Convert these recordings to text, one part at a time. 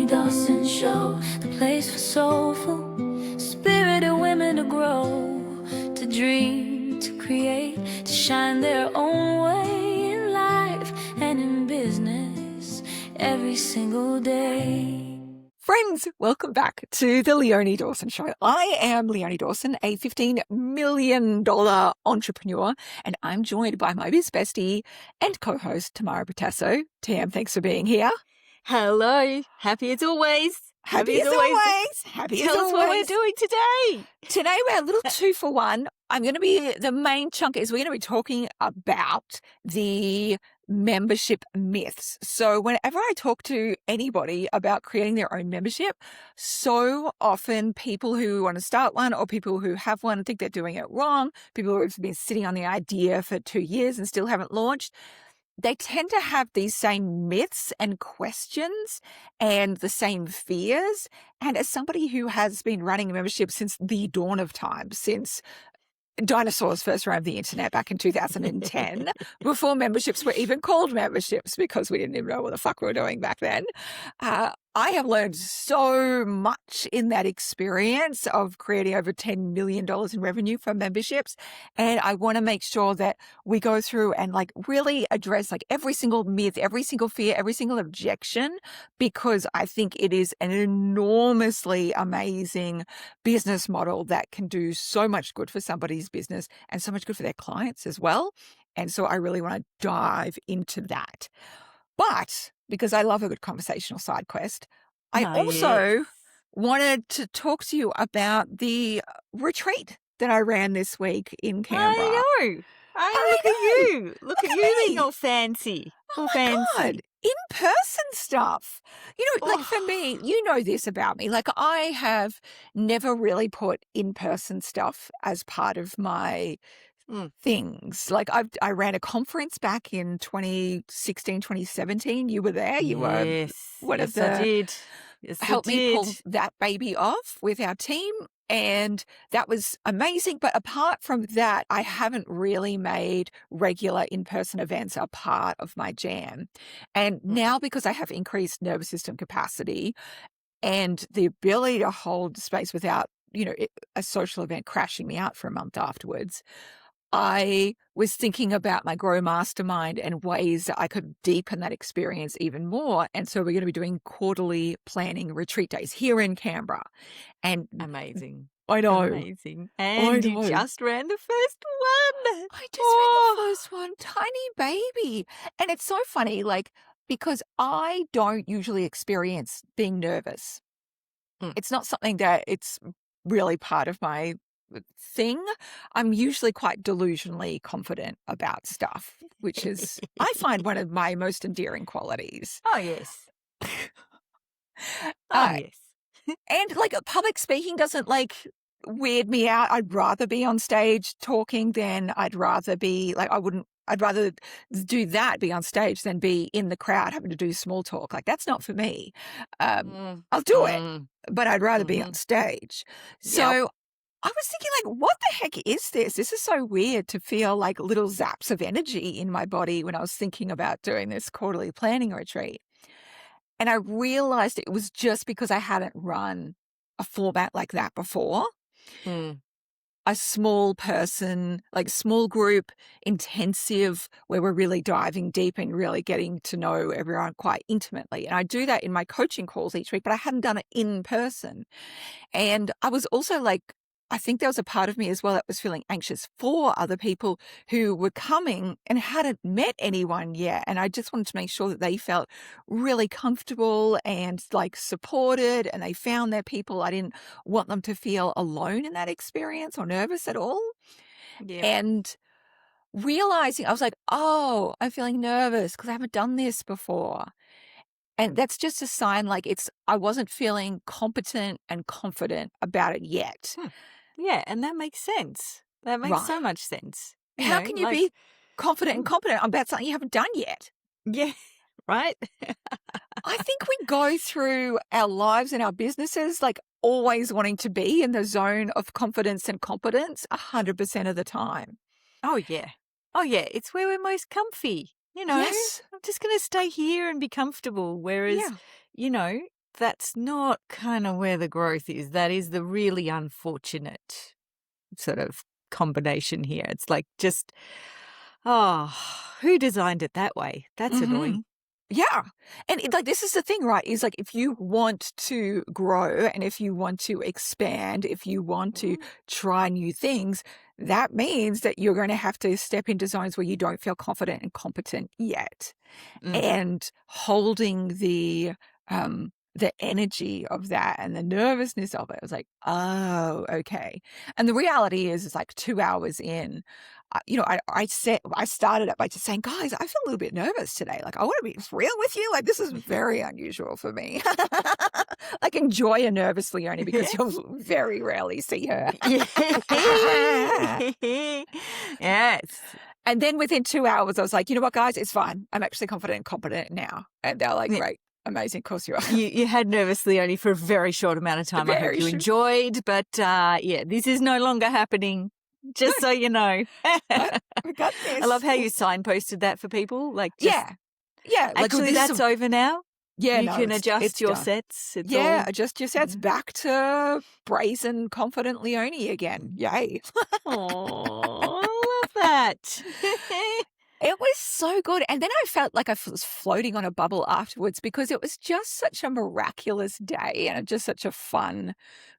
Dawson Show, the place for soulful, spirited women to grow, to dream, to create, to shine their own way in life and in business every single day. Friends, welcome back to the Leonie Dawson Show. I am Leonie Dawson, a $15 million entrepreneur, and I'm joined by my biz bestie and co-host, Tamara Batasso. Tam, thanks for being here. Hello. Happy as always. Happy as always. Happy as Tell us what we're always. doing today. Today we're a little 2-for-1. The main chunk is we're going to be talking about the membership myths. So whenever I talk to anybody about creating their own membership, so often people who want to start one or people who have one think they're doing it wrong, people who have been sitting on the idea for 2 years and still haven't launched, they tend to have these same myths and questions and the same fears. And as somebody who has been running a membership since the dawn of time, since dinosaurs first roamed the internet back in 2010, before memberships were even called memberships because we didn't even know what the fuck we were doing back then. I have learned so much in that experience of creating over $10 million in revenue from memberships. And I want to make sure that we go through and really address every single myth, every single fear, every single objection, because I think it is an enormously amazing business model that can do so much good for somebody's business and so much good for their clients as well. And so I really want to dive into that. But because I love a good conversational side quest, I also wanted to talk to you about the retreat that I ran this week in Canberra. I know. Look at you. Look at you being all fancy. Oh my God. In-person stuff. For me, you know this about me. I have never really put in-person stuff as part of my things. I ran a conference back in 2016, 2017. You were there. You were one of the... I did. Yes, helped me pull that baby off with our team. And that was amazing. But apart from that, I haven't really made regular in-person events a part of my jam. And now, because I have increased nervous system capacity and the ability to hold space without, a social event crashing me out for a month afterwards, I was thinking about my Grow Mastermind and ways that I could deepen that experience even more. And so we're going to be doing quarterly planning retreat days here in Canberra. And amazing. I know. Amazing. And you just ran the first one. I just ran the first one. Tiny baby. And it's so funny, because I don't usually experience being nervous. It's not something that it's really part of my thing. I'm usually quite delusionally confident about stuff, which is, I find, one of my most endearing qualities. Oh, yes. Yes. And public speaking doesn't weird me out. I'd rather be on stage talking than I'd rather be I'd rather do that, be on stage, than be in the crowd having to do small talk. That's not for me. I'll do it, but I'd rather be on stage. So I was thinking, what the heck is this? This is so weird to feel little zaps of energy in my body when I was thinking about doing this quarterly planning retreat. And I realized it was just because I hadn't run a format like that before. A small person, small group, intensive, where we're really diving deep and really getting to know everyone quite intimately. And I do that in my coaching calls each week, but I hadn't done it in person. And I was also I think there was a part of me as well that was feeling anxious for other people who were coming and hadn't met anyone yet. And I just wanted to make sure that they felt really comfortable and supported, and they found their people. I didn't want them to feel alone in that experience or nervous at all. Yeah. And realizing, I was oh, I'm feeling nervous because I haven't done this before. And that's just a sign I wasn't feeling competent and confident about it yet. Yeah, and that makes sense. That makes so much sense. How can you be confident and competent about something you haven't done yet? Yeah, right? I think we go through our lives and our businesses always wanting to be in the zone of confidence and competence 100% of the time. Oh, yeah. It's where we're most comfy. Yes. I'm just going to stay here and be comfortable. Whereas, that's not kind of where the growth is. That is the really unfortunate sort of combination here. It's like just, oh, who designed it that way? That's annoying. Yeah. And like, this is the thing, right? Is like, if you want to grow and if you want to expand, if you want to try new things, that means that you're going to have to step into zones where you don't feel confident and competent yet. And holding the energy of that and the nervousness of it, I was like, oh, okay. And the reality is, it's like 2 hours in, I started it by just saying, guys, I feel a little bit nervous today. Like, I want to be real with you. Like, this is very unusual for me. Like, enjoy a nervous Leonie because you'll very rarely see her. Yes. And then within 2 hours, I was like, you know what, guys, it's fine. I'm actually confident and competent now. And they're like, great, amazing, of course you are. You had nervously only for a very short amount of time. I hope you enjoyed, but yeah, this is no longer happening. Just so you know. I got this. I love how you signposted that for people. Like, just, yeah. Like, actually, that's over now. Yeah, you can adjust your done. Sets. It's Yeah, all... adjust your sets back to brazen, confident Leonie again. Yay. Oh, I love that. It was so good. And then I felt like I was floating on a bubble afterwards because it was just such a miraculous day and just such a fun,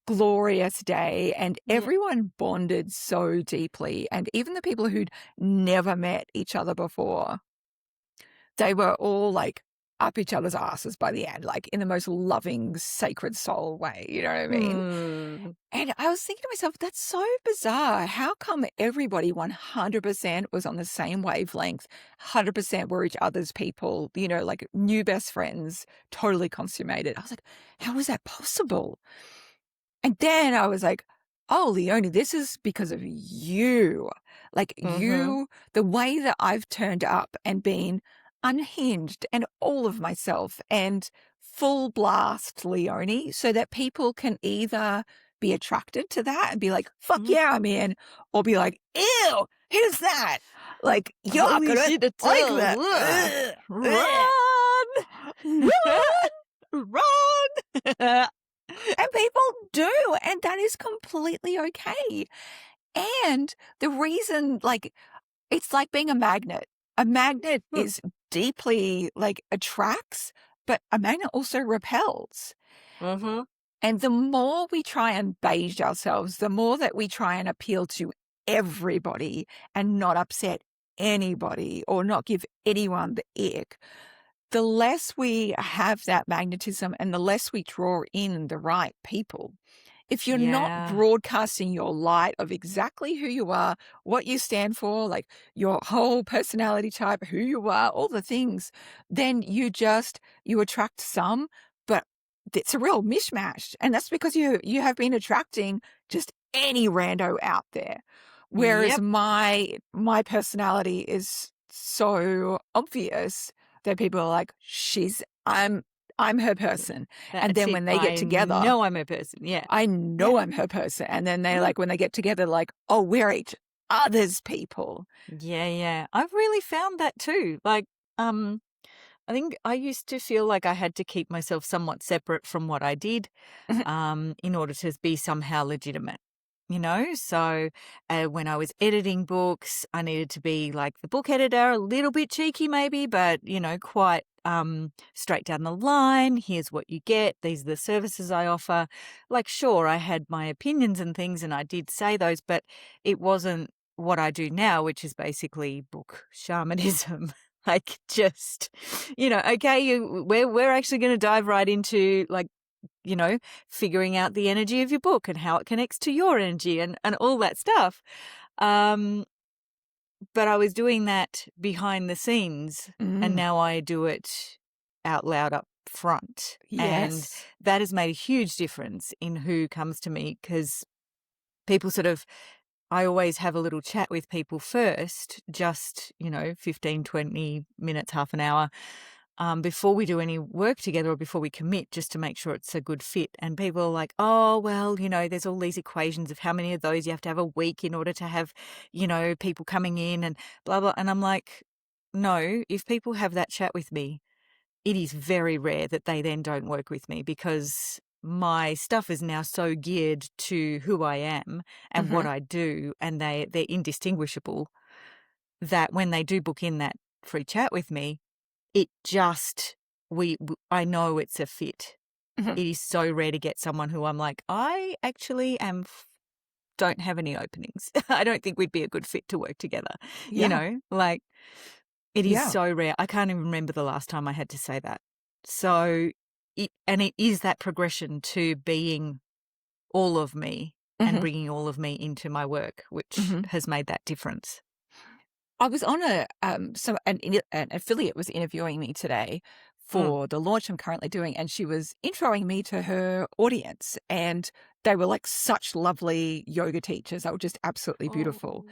glorious day. And everyone bonded so deeply. And even the people who'd never met each other before, they were all like up each other's asses by the end, like in the most loving, sacred soul way. You know what I mean? And I was thinking to myself, that's so bizarre. How come everybody 100% was on the same wavelength, 100% were each other's people, like new best friends, totally consummated. I was like, how is that possible? And then I was like, oh, Leonie, this is because of you. Like you, the way that I've turned up and been unhinged and all of myself and full blast Leonie, so that people can either be attracted to that and be like, fuck yeah, I'm in, or be like, ew, who's that? Like, you're Holy gonna shit, it's like all- that. Run! Run! And people do, and that is completely okay. And the reason, like, it's like being a magnet. A magnet is deeply, like, attracts, but a magnet also repels. And the more we try and beige ourselves, the more that we try and appeal to everybody and not upset anybody or not give anyone the ick, the less we have that magnetism and the less we draw in the right people. If you're not broadcasting your light of exactly who you are, what you stand for, like your whole personality type, who you are, all the things, then you attract some, but it's a real mishmash. And that's because you have been attracting just any rando out there. Whereas my personality is so obvious that people are like, I'm her person. And then when they get together, I know I'm her person. Yeah. I know I'm her person. And then they like, when they get together, like, oh, we're each other's people. Yeah. I've really found that too. Like, I think I used to feel like I had to keep myself somewhat separate from what I did, in order to be somehow legitimate. So when I was editing books, I needed to be like the book editor, a little bit cheeky maybe, but, quite straight down the line. Here's what you get. These are the services I offer. Like, sure, I had my opinions and things and I did say those, but it wasn't what I do now, which is basically book shamanism. Like, just, okay, we're actually going to dive right into, like, figuring out the energy of your book and how it connects to your energy and all that stuff. But I was doing that behind the scenes and now I do it out loud up front. Yes. And that has made a huge difference in who comes to me, because people I always have a little chat with people first, just, 15, 20 minutes, half an hour, before we do any work together or before we commit, just to make sure it's a good fit. And people are like, oh, well, there's all these equations of how many of those you have to have a week in order to have, people coming in and blah, blah. And I'm like, no, if people have that chat with me, it is very rare that they then don't work with me, because my stuff is now so geared to who I am and what I do, and they're indistinguishable, that when they do book in that free chat with me, it just I know it's a fit. It is so rare to get someone who I'm like, I actually don't have any openings. I don't think we'd be a good fit to work together. Yeah. You know, like, it is Yeah. so rare. I can't even remember the last time I had to say that. So it is that progression to being all of me and bringing all of me into my work, which has made that difference. I was on an affiliate was interviewing me today for the launch I'm currently doing, and she was introing me to her audience, and they were like such lovely yoga teachers. They were just absolutely beautiful.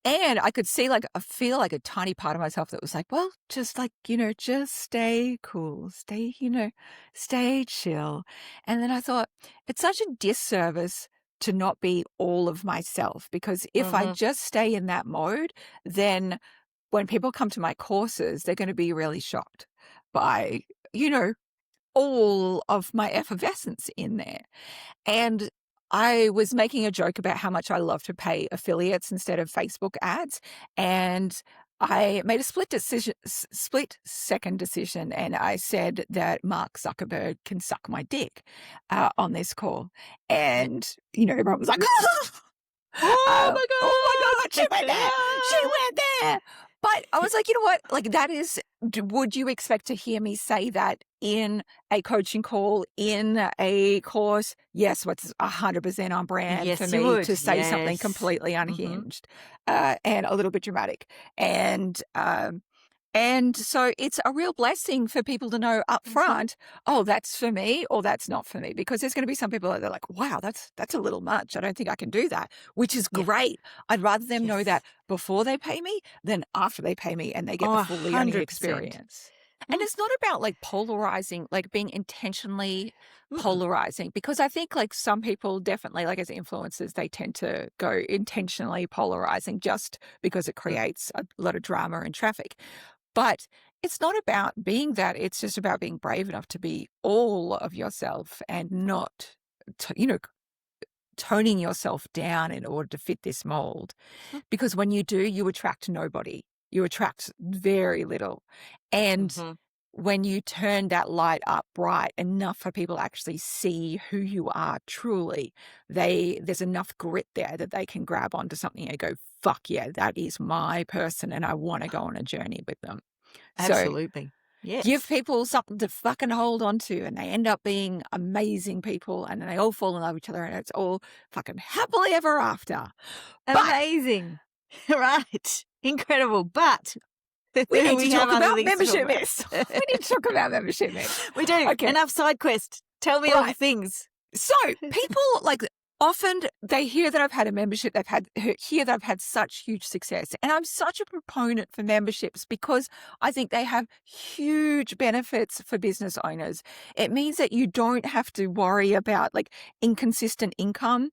And I could see, like, I feel like a tiny part of myself that was like, well, just like, just stay cool, stay chill. And then I thought, it's such a disservice to not be all of myself, because if I just stay in that mode, then when people come to my courses, they're going to be really shocked by, all of my effervescence in there. And I was making a joke about how much I love to pay affiliates instead of Facebook ads. And I made a split second decision. And I said that Mark Zuckerberg can suck my dick on this call. And, everyone was like, Oh my God, she went there. She went there. But I was like, you know what? Like, that is, would you expect to hear me say that in a coaching call, in a course? Yes, what's 100% on brand Yes, for you me would. to say something Yes. completely unhinged and a little bit dramatic. And so it's a real blessing for people to know up front, oh, that's for me or that's not for me. Because there's going to be some people that are like, wow, that's a little much. I don't think I can do that, which is great. I'd rather them know that before they pay me than after they pay me and they get the full Leonie 100%. experience. And it's not about like polarizing, like being intentionally polarizing, because I think like some people definitely, like as influencers, they tend to go intentionally polarizing just because it creates a lot of drama and traffic. But it's not about being that. It's just about being brave enough to be all of yourself and not, toning yourself down in order to fit this mold. Because when you do, you attract nobody. You attract very little. And when you turn that light up bright enough for people to actually see who you are truly, there's enough grit there that they can grab onto something and go, fuck yeah, that is my person and I want to go on a journey with them. Absolutely. So give people something to fucking hold on to, and they end up being amazing people, and then they all fall in love with each other, and it's all fucking happily ever after. Amazing. Right. Incredible. But We need to talk have other about things to membership talk about. myths. We need to talk about membership myths. We do. Okay. Enough side quest. Tell me all the things. So people like often they hear that I've had a membership, hear that I've had such huge success. And I'm such a proponent for memberships because I think they have huge benefits for business owners. It means that you don't have to worry about like inconsistent income.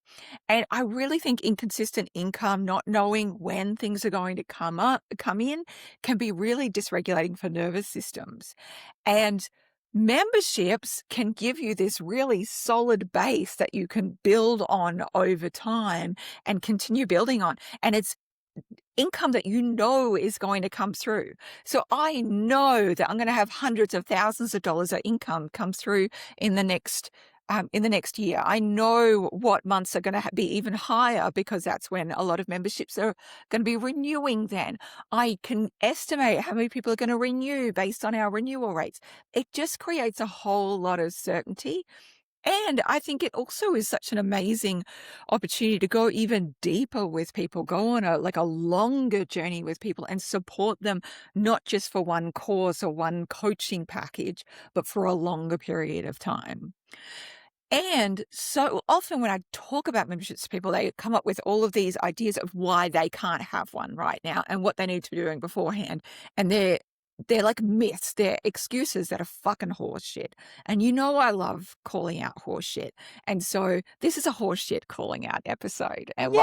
And I really think inconsistent income, not knowing when things are going to come in, can be really dysregulating for nervous systems. And memberships can give you this really solid base that you can build on over time and continue building on. And it's income that is going to come through. So I know that I'm going to have hundreds of thousands of dollars of income come through in the next year. I know what months are going to be even higher because that's when a lot of memberships are going to be renewing then. I can estimate how many people are going to renew based on our renewal rates. It just creates a whole lot of certainty. And I think it also is such an amazing opportunity to go even deeper with people, go on a longer journey with people and support them, not just for one course or one coaching package, but for a longer period of time. And so often when I talk about memberships to people, they come up with all of these ideas of why they can't have one right now and what they need to be doing beforehand. And they're like myths. They're excuses that are fucking horse shit. And I love calling out horse shit. And so this is a horse shit calling out episode. And Yay!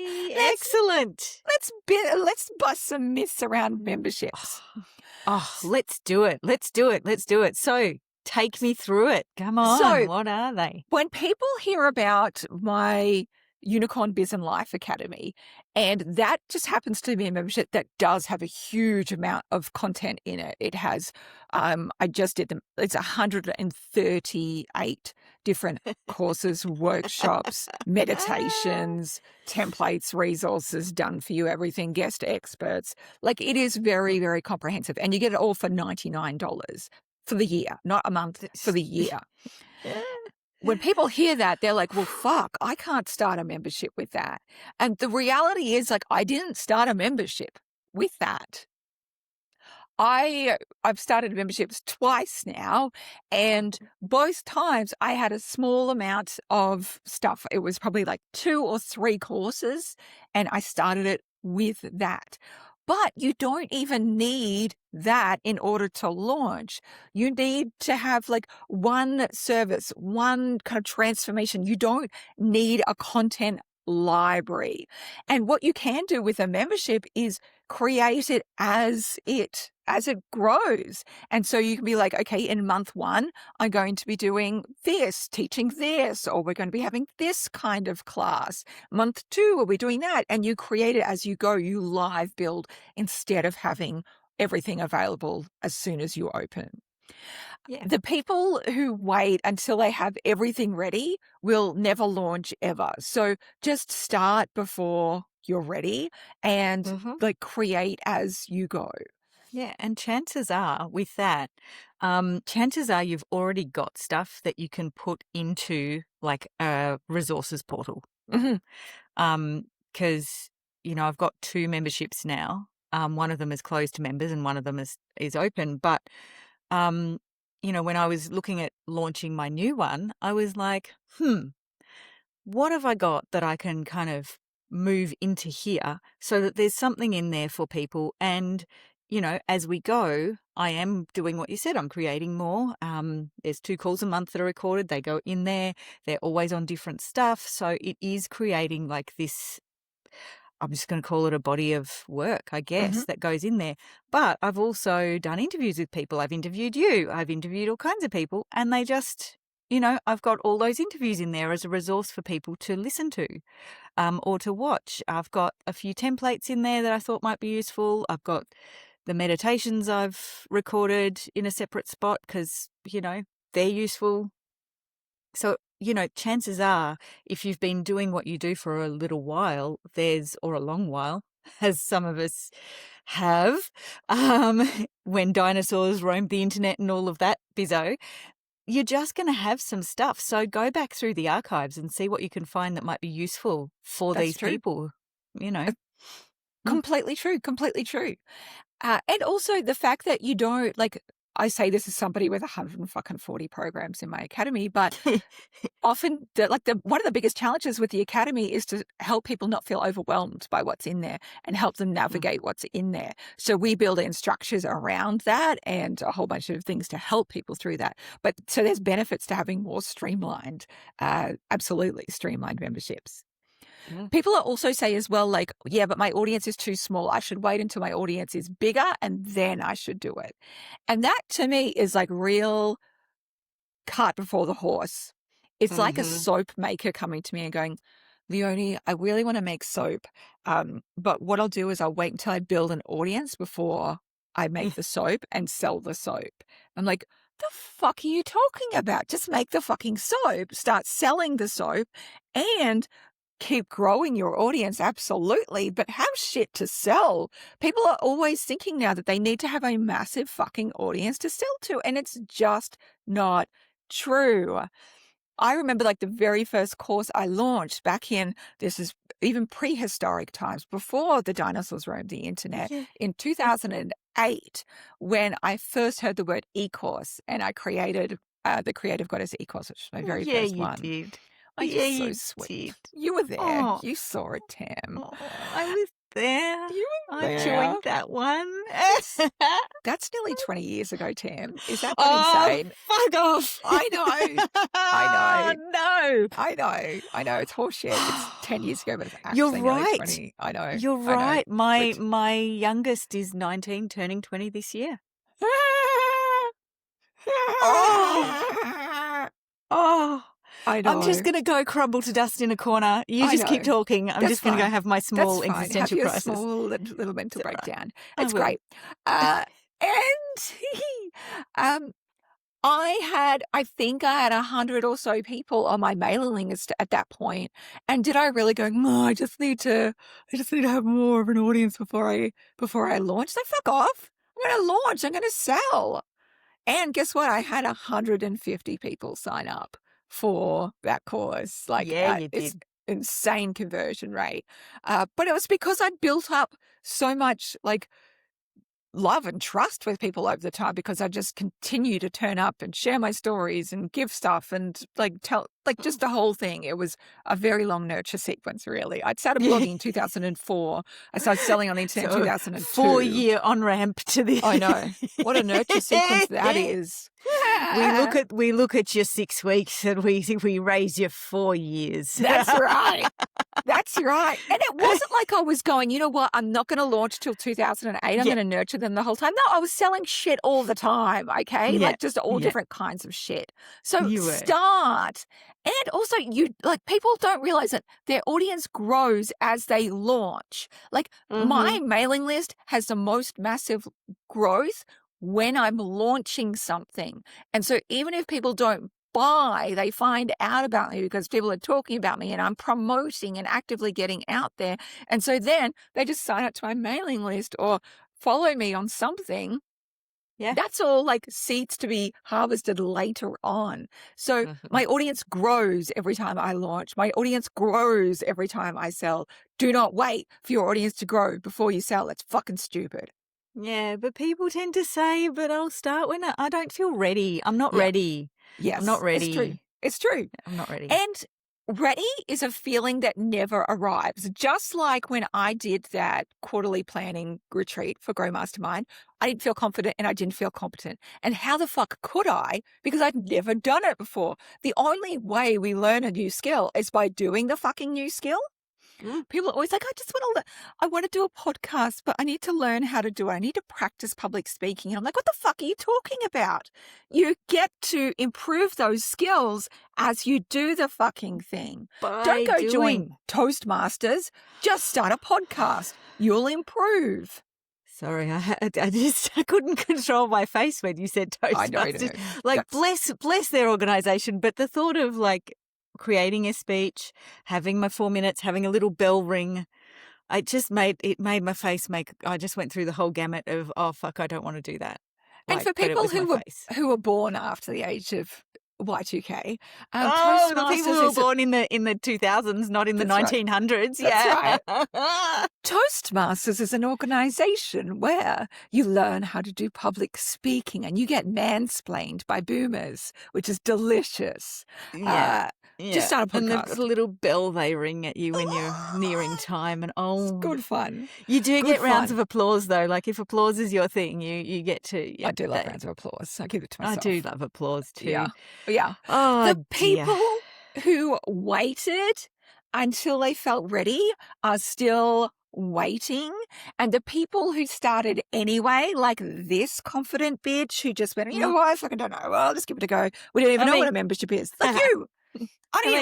Excellent. Let's bust some myths around memberships. Oh, let's do it. Let's do it. Let's do it. So take me through it. Come on. So- What are they? When people hear about my Unicorn Biz and Life Academy, and that just happens to be a membership that does have a huge amount of content in it. It has, I just did them, it's 138 different courses, workshops, meditations, templates, resources done for you, everything, guest experts. Like it is very, very comprehensive. And you get it all for $99 for the year, not a month, for the year. When people hear that, they're like, well, fuck, I can't start a membership with that. And the reality is, like, I didn't start a membership with that. I've started memberships twice now, and both times I had a small amount of stuff. It was probably like 2 or 3 courses, and I started it with that. But you don't even need that in order to launch. You need to have like one service, one kind of transformation. You don't need a content library. And what you can do with a membership is create it as it grows. And so you can be like, okay, in month 1, I'm going to be doing this, teaching this, or we're going to be having this kind of class. Month 2, we're doing that. And you create it as you go. You live build instead of having everything available as soon as you open. Yeah. The people who wait until they have everything ready will never launch ever. So just start before you're ready and like create as you go. Yeah, and chances are with that, chances are you've already got stuff that you can put into like a resources portal. Because, I've got 2 memberships now. One of them is closed to members and one of them is open. But, when I was looking at launching my new one, I was like, what have I got that I can kind of move into here so that there's something in there for people? And, as we go, I am doing what you said. I'm creating more. There's 2 calls a month that are recorded. They go in there. They're always on different stuff. So it is creating like this, I'm just going to call it a body of work, I guess, that goes in there. But I've also done interviews with people. I've interviewed you. I've interviewed all kinds of people. And they just, I've got all those interviews in there as a resource for people to listen to or to watch. I've got a few templates in there that I thought might be useful. I've got the meditations I've recorded in a separate spot because, they're useful. So, chances are if you've been doing what you do for a little while, or a long while, as some of us have, when dinosaurs roamed the internet and all of that bizzo, you're just going to have some stuff. So go back through the archives and see what you can find that might be useful for That's these true. people, Completely true. Completely true. And also the fact that you don't, like, I say this as somebody with 140 programs in my academy, but often one of the biggest challenges with the academy is to help people not feel overwhelmed by what's in there and help them navigate what's in there. So we build in structures around that and a whole bunch of things to help people through that. But so there's benefits to having more streamlined, absolutely streamlined memberships. People also say as well, like, yeah, but my audience is too small. I should wait until my audience is bigger and then I should do it. And that to me is like real cart before the horse. It's like a soap maker coming to me and going, Leonie, I really want to make soap. But what I'll do is I'll wait until I build an audience before I make the soap and sell the soap. I'm like, the fuck are you talking about? Just make the fucking soap, start selling the soap and keep growing your audience, absolutely, but have shit to sell. People are always thinking now that they need to have a massive fucking audience to sell to, and it's just not true. I remember like the very first course I launched back in, this is even prehistoric times, before the dinosaurs roamed the internet, in 2008, when I first heard the word e-course, and I created the Creative Goddess e-course, which was my very first one. Did. Oh, you're so sweet. You were there. Oh. You saw it, Tam. I was there. You were I there. joined that one. That's nearly 20 years ago, Tam. Is that not Oh, insane? fuck off. I know. I know. No. I know. It's horseshit. It's 10 years ago, but it's You're actually nearly right. 20. I know. You're I know. right. My But- my youngest is 19, turning 20 this year. Oh, I know. I'm just going to go crumble to dust in a corner. You I just keep know. talking. I'm That's just going to go fine. have my small That's fine. Have existential your crisis. small little mental It's all right. breakdown. I It's will. great. And I think I had 100 or so people on my mailing list at that point. And did I really go, no, I just need to have more of an audience before I launch? So fuck off. I'm going to launch. I'm going to sell. And guess what? I had 150 people sign up for that course. Like, Yeah, you it's did. insane conversion rate. But it was because I'd built up so much like love and trust with people over the time, because I just continue to turn up and share my stories and give stuff and like tell, like just the whole thing. It was a very long nurture sequence, really. I'd started blogging in 2004. I started selling on the internet in 2002. 4-year on ramp to the. I know. What a nurture sequence that is. We look at your 6 weeks and we raise you 4 years. That's right. That's right. And it wasn't like I was going, you know what, I'm not going to launch till 2008. I'm going to nurture them the whole time. No, I was selling shit all the time, okay? Yeah. Like just all Yeah. different kinds of shit. So You were. start. And also people don't realize that their audience grows as they launch. Like my mailing list has the most massive growth when I'm launching something. And so even if people don't buy, they find out about me because people are talking about me and I'm promoting and actively getting out there. And so then they just sign up to my mailing list or follow me on something. Yeah. That's all like seeds to be harvested later on. So Mhm. my audience grows every time I launch. My audience grows every time I sell. Do not wait for your audience to grow before you sell. That's fucking stupid. Yeah, but people tend to say, but I'll start when I don't feel ready. I'm not Yeah. ready. Yes. I'm not ready. It's true. It's true. I'm not ready. And ready is a feeling that never arrives. Just like when I did that quarterly planning retreat for Grow Mastermind, I didn't feel confident and I didn't feel competent. And how the fuck could I? Because I'd never done it before. The only way we learn a new skill is by doing the fucking new skill. People are always like, I want to do a podcast, but I need to learn how to do it. I need to practice public speaking. And I'm like, what the fuck are you talking about? You get to improve those skills as you do the fucking thing. Don't go join Toastmasters. Just start a podcast. You'll improve. Sorry, I couldn't control my face when you said Toastmasters. I know. Like, bless their organisation, but the thought of like creating a speech, having my 4 minutes, having a little bell ring, I just made my face I just went through the whole gamut of, oh fuck, I don't want to do that. And for people who were born after the age of Y2K, the people who were born in the 2000s, not in the 1900s. That's right. Toastmasters is an organization where you learn how to do public speaking and you get mansplained by boomers, which is delicious. Just start a podcast. And the little bell they ring at you when you're nearing time, and it's good fun. You do get rounds of applause though. Like if applause is your thing, you get to. I do love rounds of applause. I give it to myself. I do love applause too. Yeah. Oh, the people who waited until they felt ready are still waiting, and the people who started anyway, like this confident bitch who just went, you know what, I fucking don't know. Well, I'll just give it a go. We don't even know what a membership is. Like you.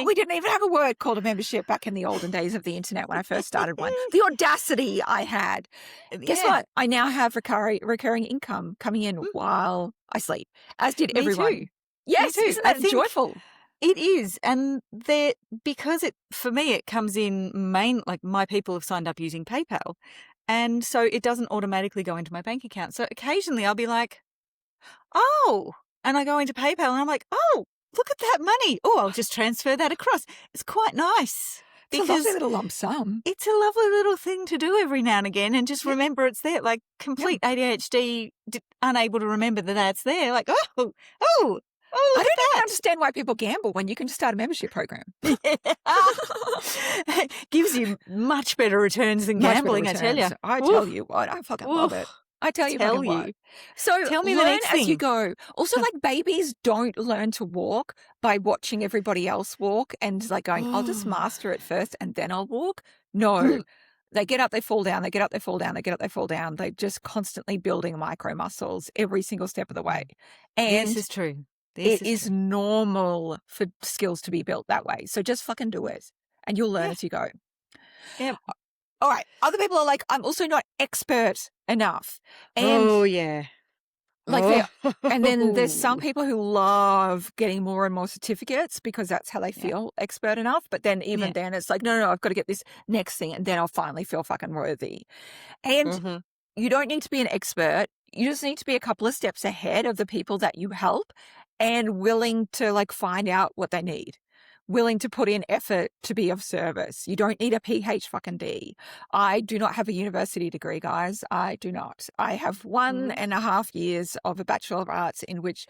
We didn't even have a word called a membership back in the olden days of the internet when I first started one. The audacity I had. Guess what? I now have recurring income coming in while I sleep, as did everyone. Too. Yes, isn't that joyful? It is, and because for me it comes in like my people have signed up using PayPal, and so it doesn't automatically go into my bank account. So occasionally I'll be like, oh, and I go into PayPal and I'm like, oh, look at that money. Oh, I'll just transfer that across. It's quite nice. It's a lovely little lump sum. It's a lovely little thing to do every now and again, and just remember it's there. Like complete ADHD, unable to remember that that's there. Like, oh, I look don't even at understand why people gamble when you can just start a membership program. that. Gives you much better returns than Much better gambling, I tell you. returns. I tell you what, I fucking love it. I tell you fucking what. So Tell me the learn next as you thing. go. Also, like babies don't learn to walk by watching everybody else walk and like going, I'll just master it first and then I'll walk. No. They get up, they fall down, they get up, they fall down, they get up, they fall down. They're just constantly building micro muscles every single step of the way. And This is true. it is normal for skills to be built that way. So just fucking do it and you'll learn as you go. Yep. All right. Other people are like, I'm also not expert enough. And yeah. like, and then there's some people who love getting more and more certificates because that's how they feel expert enough. But then even then it's like, no, I've got to get this next thing and then I'll finally feel fucking worthy. And you don't need to be an expert. You just need to be a couple of steps ahead of the people that you help and willing to like find out what they need. Willing to put in effort to be of service. You don't need a PhD. I do not have a university degree, guys. I do not. I have 1.5 years of a Bachelor of Arts in which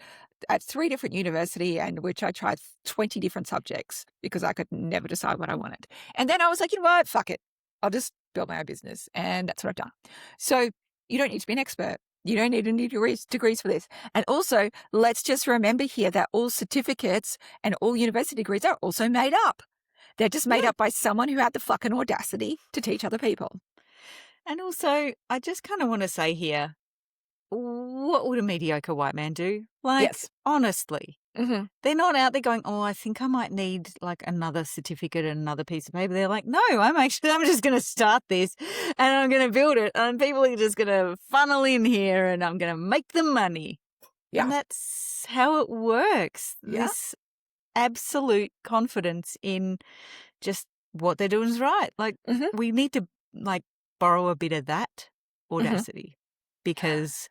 at 3 different universities and which I tried 20 different subjects because I could never decide what I wanted. And then I was like, you know what? Fuck it. I'll just build my own business. And that's what I've done. So you don't need to be an expert. You don't need any degrees for this. And also, let's just remember here that all certificates and all university degrees are also made up. They're just made up by someone who had the fucking audacity to teach other people. And also, I just kind of want to say here, what would a mediocre white man do? Like, honestly, they're not out there going, oh, I think I might need like another certificate and another piece of paper. They're like, no, I'm just going to start this and I'm going to build it and people are just going to funnel in here and I'm going to make the money. Yeah. And that's how it works. Yeah. This absolute confidence in just what they're doing is right. Like we need to like borrow a bit of that audacity because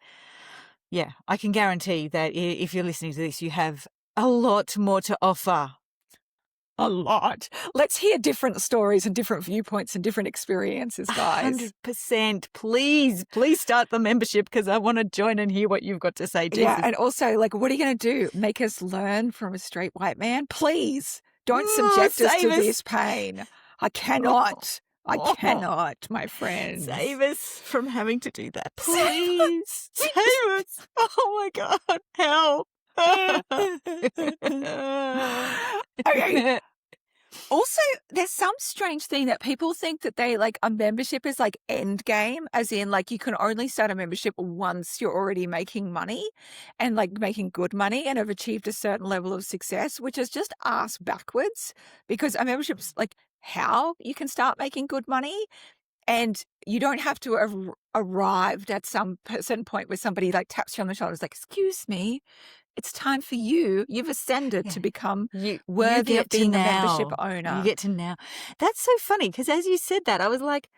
yeah, I can guarantee that if you're listening to this, you have a lot more to offer. A lot. Let's hear different stories and different viewpoints and different experiences, guys. 100%. Please start the membership because I want to join and hear what you've got to say. Jesus. Yeah, and also, like, what are you going to do? Make us learn from a straight white man? Please don't subject us to this pain. I cannot. I cannot, my friends. Save us from having to do that. Please. Save us. Oh, my God. Help. Okay. Also, there's some strange thing that people think that they like a membership is like end game, as in like you can only start a membership once you're already making money and like making good money and have achieved a certain level of success, which is just ass backwards because a membership's like how you can start making good money. And you don't have to have arrived at some certain point where somebody like taps you on the shoulder, is like, excuse me, it's time for you. You've ascended to become worthy of being a membership owner. You get to now. That's so funny because as you said that, I was like,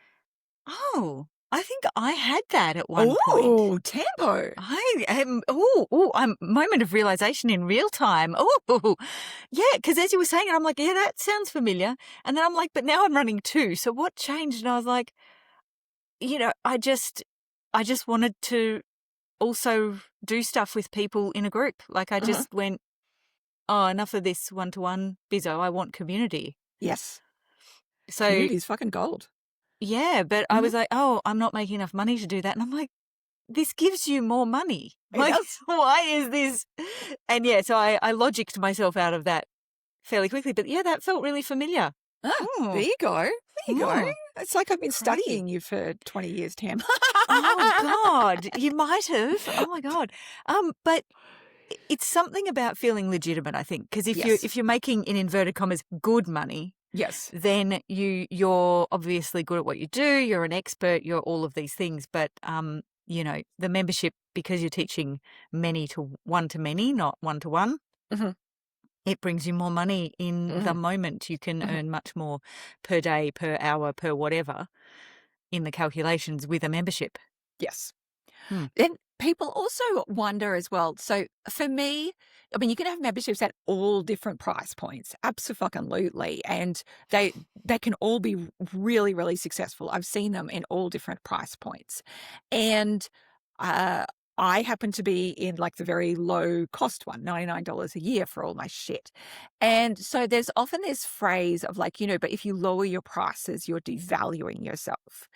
oh, I think I had that at one point. Oh, Tambo. I am, I'm moment of realization in real time. Oh, yeah, because as you were saying it, I'm like, yeah, that sounds familiar. And then I'm like, but now I'm running 2. So what changed? And I was like, you know, I just wanted to also do stuff with people in a group. Like I just went, oh, enough of this one-to-one bizzo. I want community. Yes. So community's fucking gold. Yeah, but I was like, oh, I'm not making enough money to do that. And I'm like, this gives you more money. Like, why is this? And yeah, so I logicked myself out of that fairly quickly. But yeah, that felt really familiar. There you go. There you go. It's like I've been studying you for 20 years, Tam. Oh, God. You might have. Oh, my God. But it's something about feeling legitimate, I think. Because if you're making, in inverted commas, good money, yes, then you're obviously good at what you do. You're an expert. You're all of these things. But, you know, the membership, because you're teaching many to many, not 1-to-1, it brings you more money in the moment. You can earn much more per day, per hour, per whatever in the calculations with a membership. Yes. Then people also wonder as well. So for me, I mean, you can have memberships at all different price points. Absolutely. And they can all be really, really successful. I've seen them in all different price points. And I happen to be in like the very low cost one, $99 a year for all my shit. And so there's often this phrase of like, but if you lower your prices, you're devaluing yourself.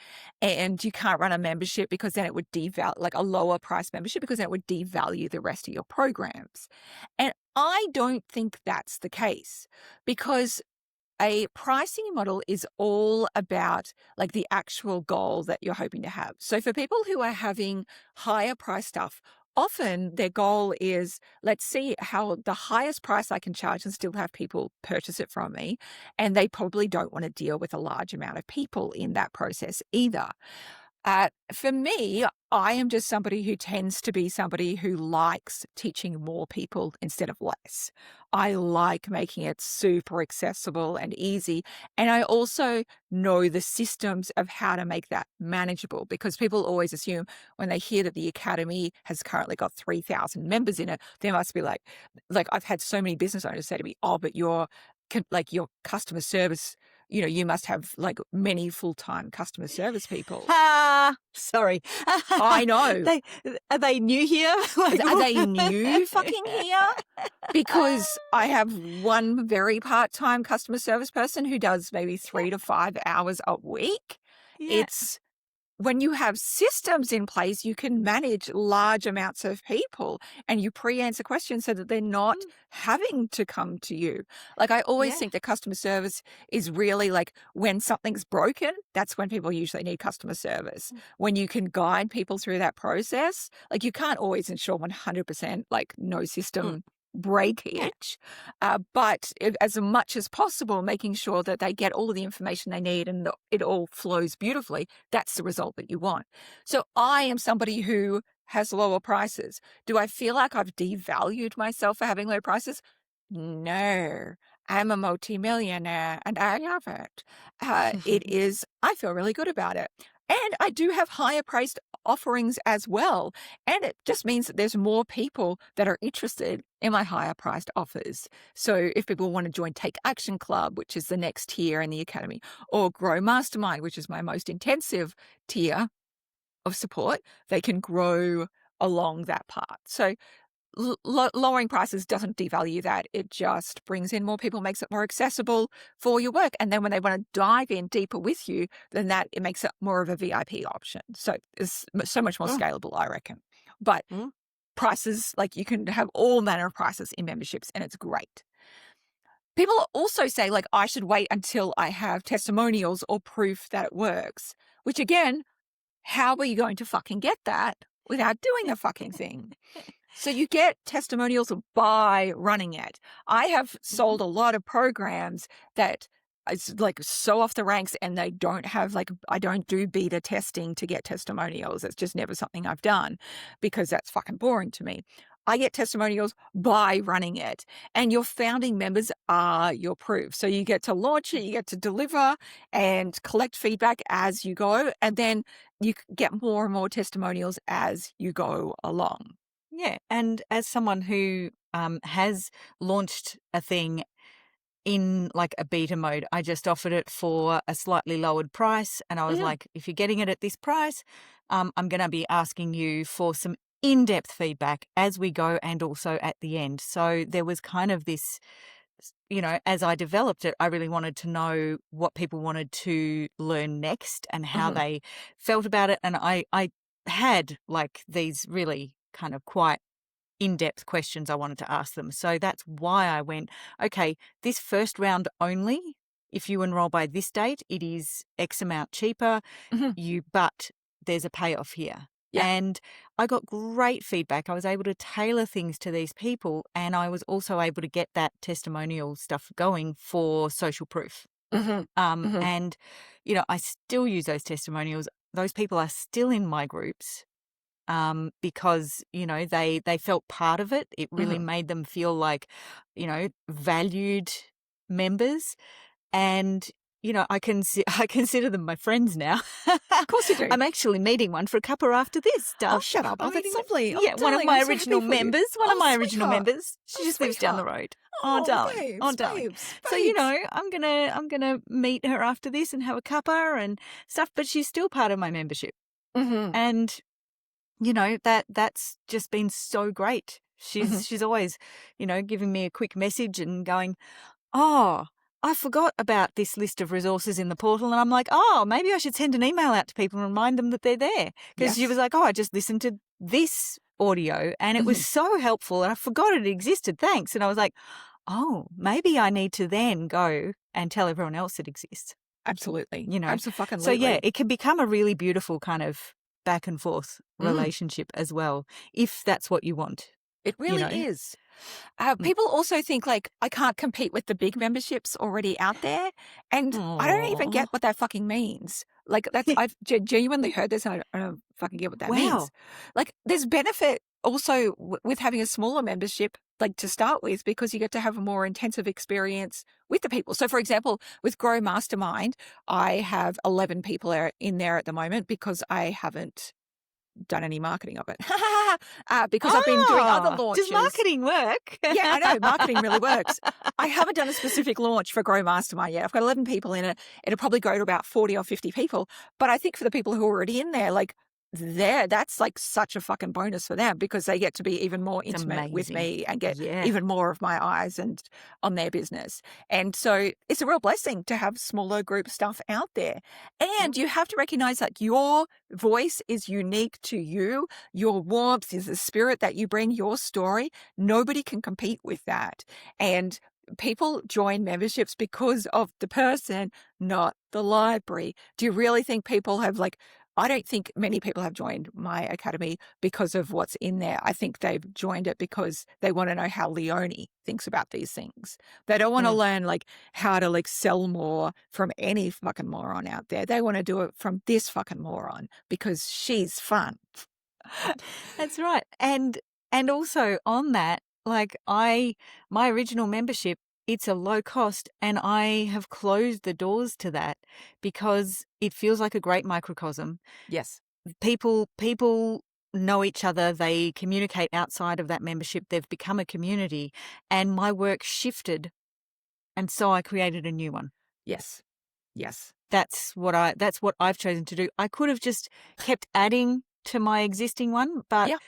And you can't run a membership because then it would devalue, like a lower price membership, because then it would devalue the rest of your programs. And I don't think that's the case, because a pricing model is all about like the actual goal that you're hoping to have. So for people who are having higher price stuff, often their goal is, let's see how the highest price I can charge and still have people purchase it from me. And they probably don't want to deal with a large amount of people in that process either. For me, I am just somebody who tends to be somebody who likes teaching more people instead of less. I like making it super accessible and easy. And I also know the systems of how to make that manageable, because people always assume when they hear that the Academy has currently got 3,000 members in it, they must be like I've had so many business owners say to me, oh, but your customer service, you must have like many full-time customer service people. Sorry. I know. Are they new here? Are they new fucking here? Because I have one very part-time customer service person who does maybe 3 to 5 hours a week. Yeah. It's when you have systems in place, you can manage large amounts of people and you pre-answer questions so that they're not having to come to you. Like I always think that customer service is really like when something's broken, that's when people usually need customer service. When you can guide people through that process, like you can't always ensure 100% like no system breakage, but as much as possible, making sure that they get all of the information they need and it all flows beautifully. That's the result that you want. So I am somebody who has lower prices. Do I feel like I've devalued myself for having low prices? No, I'm a multimillionaire and I love it. I feel really good about it. And I do have higher priced offerings as well. And it just means that there's more people that are interested in my higher priced offers. So if people want to join Take Action Club, which is the next tier in the Academy, or Grow Mastermind, which is my most intensive tier of support, they can grow along that path. So lowering prices doesn't devalue that. It just brings in more people, makes it more accessible for your work. And then when they want to dive in deeper with you, then it makes it more of a VIP option. So it's so much more scalable, I reckon. But prices, like you can have all manner of prices in memberships and it's great. People also say like, I should wait until I have testimonials or proof that it works, which again, how are you going to fucking get that without doing a fucking thing? So you get testimonials by running it. I have sold a lot of programs that it's like so off the ranks and they don't have I don't do beta testing to get testimonials. It's just never something I've done because that's fucking boring to me. I get testimonials by running it, and your founding members are your proof. So you get to launch it, you get to deliver and collect feedback as you go, and then you get more and more testimonials as you go along. Yeah. And as someone who has launched a thing in like a beta mode, I just offered it for a slightly lowered price. And I was like, if you're getting it at this price, I'm going to be asking you for some in-depth feedback as we go and also at the end. So there was kind of this, as I developed it, I really wanted to know what people wanted to learn next and how they felt about it. And I had like these really kind of quite in-depth questions I wanted to ask them. So that's why I went, okay, this first round only, if you enroll by this date, it is X amount cheaper, but there's a payoff here. Yeah. And I got great feedback. I was able to tailor things to these people, and I was also able to get that testimonial stuff going for social proof. And, I still use those testimonials. Those people are still in my groups. Because, they felt part of it. It really made them feel like, valued members. And, I consider them my friends now. Of course you do. I'm actually meeting one for a cuppa after this. Oh, shut up. Oh, that's lovely. Oh, Yeah, one of my original members. One of my original sweetheart. members. She just lives down the road. Oh, darling. Oh, darling. So, I'm gonna meet her after this and have a cuppa and stuff, but she's still part of my membership. And that's just been so great. Mhm. She's always, giving me a quick message and going, "Oh, I forgot about this list of resources in the portal." And I'm like, "Oh, maybe I should send an email out to people and remind them that they're there." Because she was Yes. like, "Oh, I just listened to this audio and it was Mhm. so helpful and I forgot it existed. Thanks." And I was like, "Oh, maybe I need to then go and tell everyone else it exists." Absolutely. You know? So yeah, Abso-fucking-lutely. it can become a really beautiful kind of back and forth Mm. relationship as well, if that's what you want, It you really know? is. Mm. People also think like I can't compete with the big memberships already out there, and I don't even Aw. get what that fucking means. Like I've genuinely heard this, and I don't fucking get what that Wow. means. Like there's benefit also with having a smaller membership, like to start with, because you get to have a more intensive experience with the people. So, for example, with Grow Mastermind, I have 11 people in there at the moment because I haven't done any marketing of it. Because I've been doing other Does launches. marketing work? Yeah, I know. Marketing really works. I haven't done a specific launch for Grow Mastermind yet. I've got 11 people in it. It'll probably go to about 40 or 50 people. But I think for the people who are already in there, like, that's like such a fucking bonus for them because they get to be even more It's intimate with amazing. me and get Yeah. even more of my eyes and on their business. And so it's a real blessing to have smaller group stuff out there. And you have to recognize that your voice is unique to you. Your warmth is the spirit that you bring, your story. Nobody can compete with that. And people join memberships because of the person, not the library. Do you really think people have I don't think many people have joined my academy because of what's in there. I think they've joined it because they want to know how Leonie thinks about these things. They don't want to Mm. learn how to sell more from any fucking moron out there. They want to do it from this fucking moron because she's fun. That's right. And also on that, my original membership, it's a low cost and I have closed the doors to that because it feels like a great microcosm. Yes. People know each other, they communicate outside of that membership, they've become a community, and my work shifted, and so I created a new one. Yes. Yes. That's what I've chosen to do. I could have just kept adding to my existing one, but Yeah.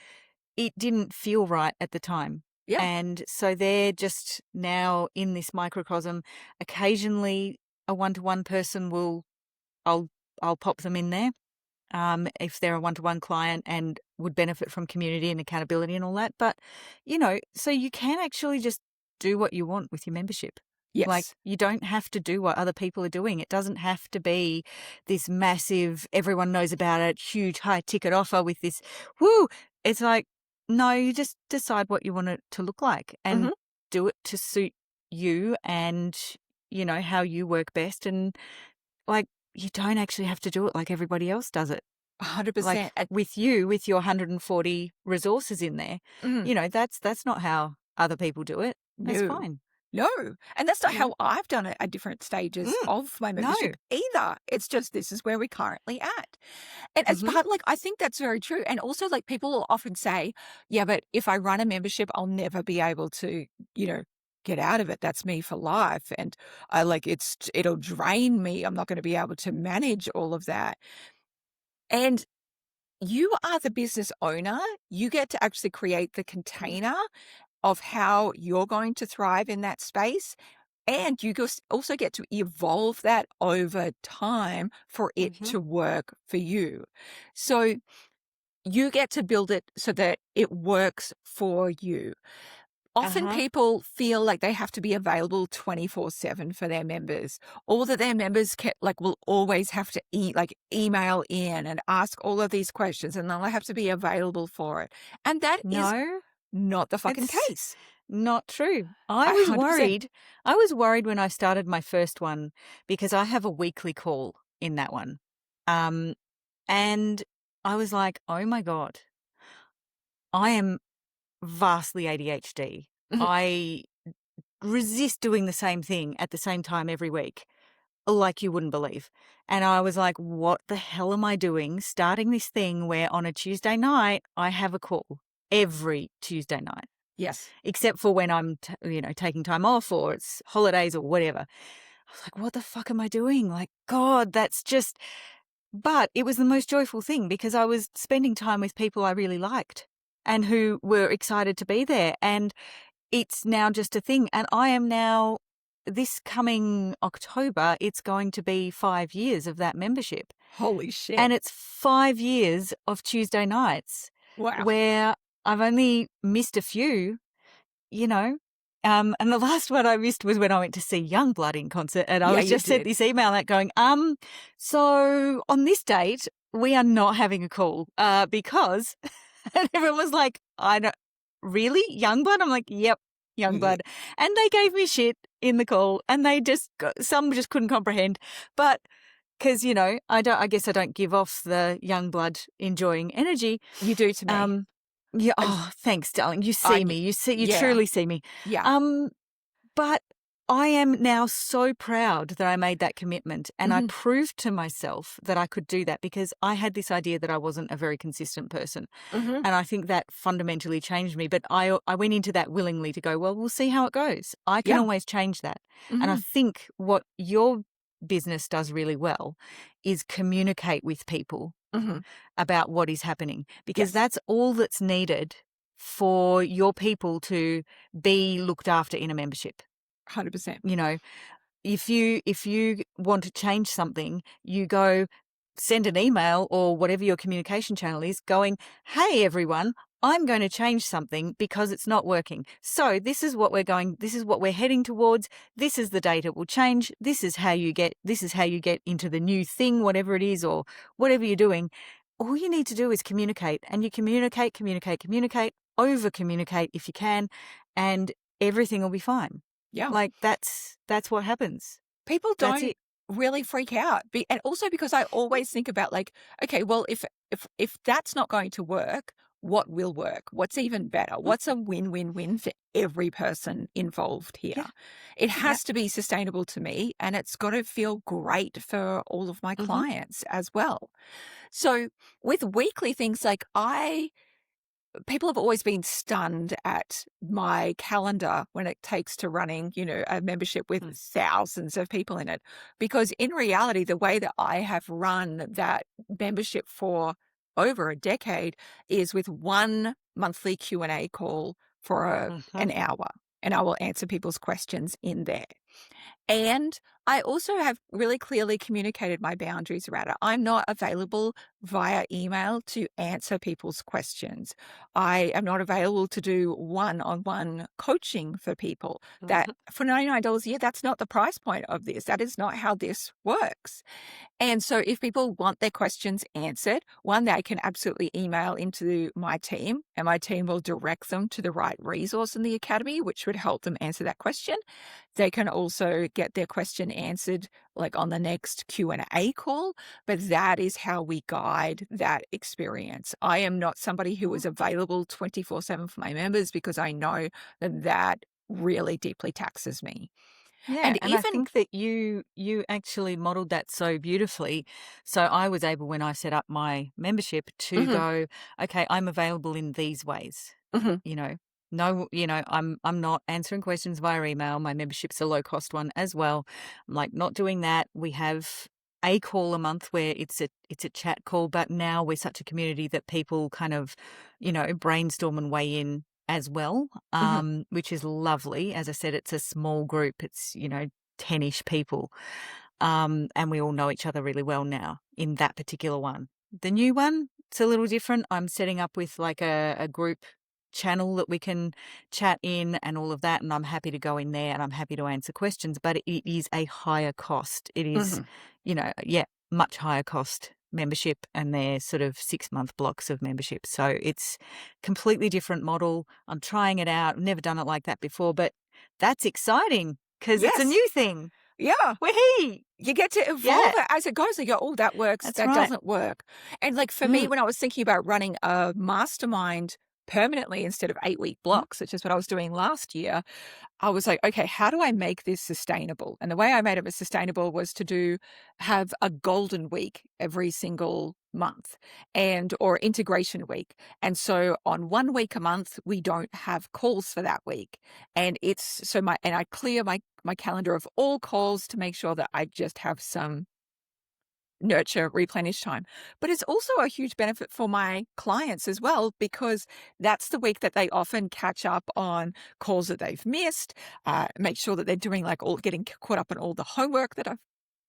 it didn't feel right at the time. Yeah. And so they're just now in this microcosm. Occasionally a one-to-one person I'll pop them in there. If they're a one-to-one client and would benefit from community and accountability and all that. But, so you can actually just do what you want with your membership. Like, Yes. you don't have to do what other people are doing. It doesn't have to be this massive, everyone knows about it, huge high ticket offer with this, woo. It's like, no, you just decide what you want it to look like and Mhm. do it to suit you and, how you work best. And you don't actually have to do it like everybody else does it. Like 100%. with you, with your 140 resources in there, Mhm. that's not how other people do it. That's No. fine. No. And that's not You know? how I've done it at different stages Mm, of my no. membership either. It's just this is where we're currently at. And as Mhm. part, I think that's very true. And also, people will often say, yeah, but if I run a membership, I'll never be able to, get out of it. That's me for life. And it'll drain me. I'm not going to be able to manage all of that. And you are the business owner. You get to actually create the container of how you're going to thrive in that space. And you also get to evolve that over time for it Mhm. to work for you. So you get to build it so that it works for you. Often Uh-huh. people feel like they have to be available 24/7 for their members, or that their members will always have to email in and ask all of these questions, and they'll have to be available for it. And that is No, not the fucking it's case. not true. I was 100%. worried. I was worried when I started my first one because I have a weekly call in that one. Um, and I was like, oh my God, I am vastly ADHD. Mhm. I resist doing the same thing at the same time every week, like you wouldn't believe. And I was like, what the hell am I doing starting this thing where on a Tuesday night I have a call every Tuesday night, Yes. except for when I'm, taking time off or it's holidays or whatever. I was like, what the fuck am I doing? Like, God, that's just But it was the most joyful thing because I was spending time with people I really liked and who were excited to be there. And it's now just a thing. And I am now, this coming October, it's going to be 5 years of that membership. Holy shit. And it's 5 years of Tuesday nights wow. where I've only missed a few, you know. And the last one I missed was when I went to see Youngblood in concert, and I Yeah, was you just sent did. this email out going, so on this date we are not having a call because, and everyone was like, I don't really Youngblood. I'm like, yep, Youngblood, and they gave me shit in the call, and they just some just couldn't comprehend, but. Because, I guess I don't give off the young blood enjoying energy. You do to me. Yeah. And Oh, thanks, darling. You I see me. You yeah. truly see me. Yeah. But I am now so proud that I made that commitment, and I proved to myself that I could do that because I had this idea that I wasn't a very consistent person. And I think that fundamentally changed me. But I went into that willingly to go, well, we'll see how it goes. I can Yeah. always change that. And I think what your business does really well is communicate with people about what is happening, because Yes. that's all that's needed for your people to be looked after in a membership. 100%. If you want to change something, you go send an email or whatever your communication channel is going, hey, everyone, I'm going to change something because it's not working. So this is what we're heading towards. This is the date it will change. This is how you get into the new thing, whatever it is, or whatever you're doing. All you need to do is communicate, and you communicate, over communicate if you can, and everything will be fine. Yeah. Like that's what happens. People That's don't it. really freak out. And also because I always think about like, okay, well, if that's not going to work, what will work? What's even better? What's a win-win-win for every person involved here? Yeah. It has to be sustainable to me, and it's got to feel great for all of my clients as well. So with weekly things, like people have always been stunned at my calendar when it takes to running, a membership with thousands of people in it. Because in reality, the way that I have run that membership for over a decade is with one monthly Q&A call for an hour, and I will answer people's questions in there. And I also have really clearly communicated my boundaries around it. I'm not available via email to answer people's questions. I am not available to do one-on-one coaching for people. That for $99 a year, that's not the price point of this. That is not how this works. And so if people want their questions answered, one, they can absolutely email into my team, and my team will direct them to the right resource in the academy, which would help them answer that question. They can also get their question answered like on the next Q&A call, but that is how we guide that experience. I am not somebody who is available 24/7 for my members because I know that really deeply taxes me. Yeah, And and I even think that you actually modeled that so beautifully. So I was able, when I set up my membership, to go, okay, I'm available in these ways. You know, no, I'm not answering questions via email. My membership's a low cost one as well. I'm like not doing that. We have a call a month where it's a chat call, but now we're such a community that people kind of, brainstorm and weigh in as well, which is lovely. As I said, it's a small group. It's 10-ish people, and we all know each other really well now in that particular one. The new one, it's a little different. I'm setting up with like a group channel that we can chat in and all of that, and I'm happy to go in there and I'm happy to answer questions, but it is a higher cost. It is, much higher cost membership, and they're sort of 6-month blocks of membership. So it's completely different model. I'm trying it out. I've never done it like that before, but that's exciting because it's a Yes. new thing. Yeah. Wahee! You get to evolve it as it goes. You go, oh, that works. That's that right. doesn't work. And like for me, when I was thinking about running a mastermind permanently instead of 8-week blocks, which is what I was doing last year, I was like, okay, how do I make this sustainable? And the way I made it sustainable was to have a golden week every single month, or integration week. And so on 1 week a month, we don't have calls for that week. And I clear my calendar of all calls to make sure that I just have some nurture, replenish time. But it's also a huge benefit for my clients as well, because that's the week that they often catch up on calls that they've missed, make sure that they're doing getting caught up on all the homework that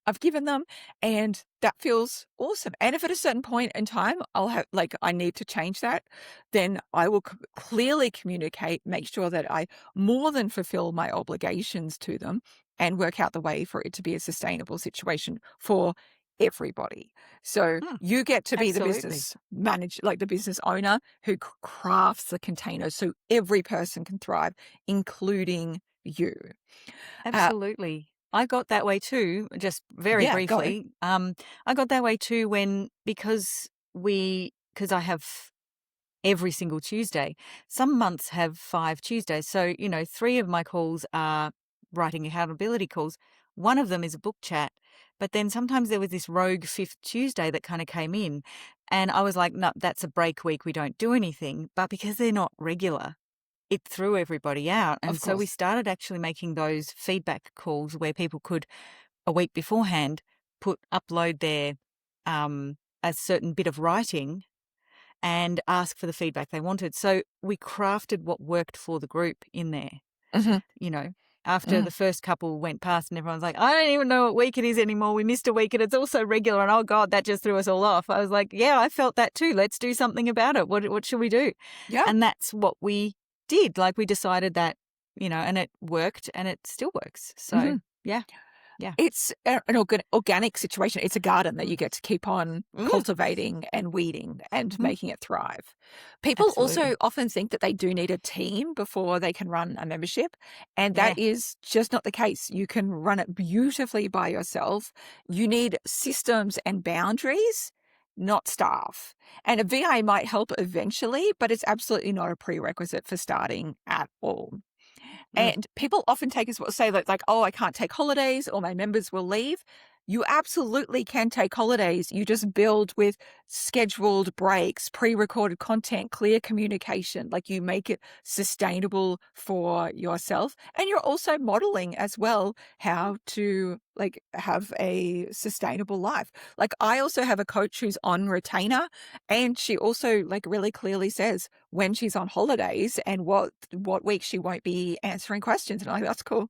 I've given them, and that feels awesome. And if at a certain point in time I need to change that, then I will clearly communicate, make sure that I more than fulfill my obligations to them, and work out the way for it to be a sustainable situation for everybody. So you get to be the Absolutely. business the business owner who crafts the container so every person can thrive, including you. Absolutely. I got that way too, just very Yeah, go. briefly. I got that way too because I have every single Tuesday. Some months have 5 Tuesdays. So, 3 of my calls are writing accountability calls. One of them is a book chat. But then sometimes there was this rogue 5th Tuesday that kind of came in. And I was like, no, that's a break week. We don't do anything. But because they're not regular, it threw everybody out. And Of so we course. started actually making those feedback calls where people could, a week beforehand, upload their a certain bit of writing and ask for the feedback they wanted. So we crafted what worked for the group in there. Mhm. After the first couple went past and everyone's like, I don't even know what week it is anymore. We missed a week and it's also regular. And oh God, that just threw us all off. I was like, yeah, I felt that too. Let's do something about it. What should we do? Yeah. And that's what we did. Like we decided that, and it worked and it still works. So Mhm. yeah. It's an organic situation. It's a garden that you get to keep on cultivating and weeding and making it thrive. People also Absolutely. often think that they do need a team before they can run a membership, and Yeah. that is just not the case. You can run it beautifully by yourself. You need systems and boundaries, not staff. And a VA might help eventually, but it's absolutely not a prerequisite for starting at all. And people often say oh, I can't take holidays or my members will leave. You absolutely can take holidays. You just build with scheduled breaks, pre-recorded content, clear communication. Like you make it sustainable for yourself. And you're also modeling as well how to have a sustainable life. Like I also have a coach who's on retainer, and she also really clearly says when she's on holidays and what week she won't be answering questions. And I'm like, that's cool.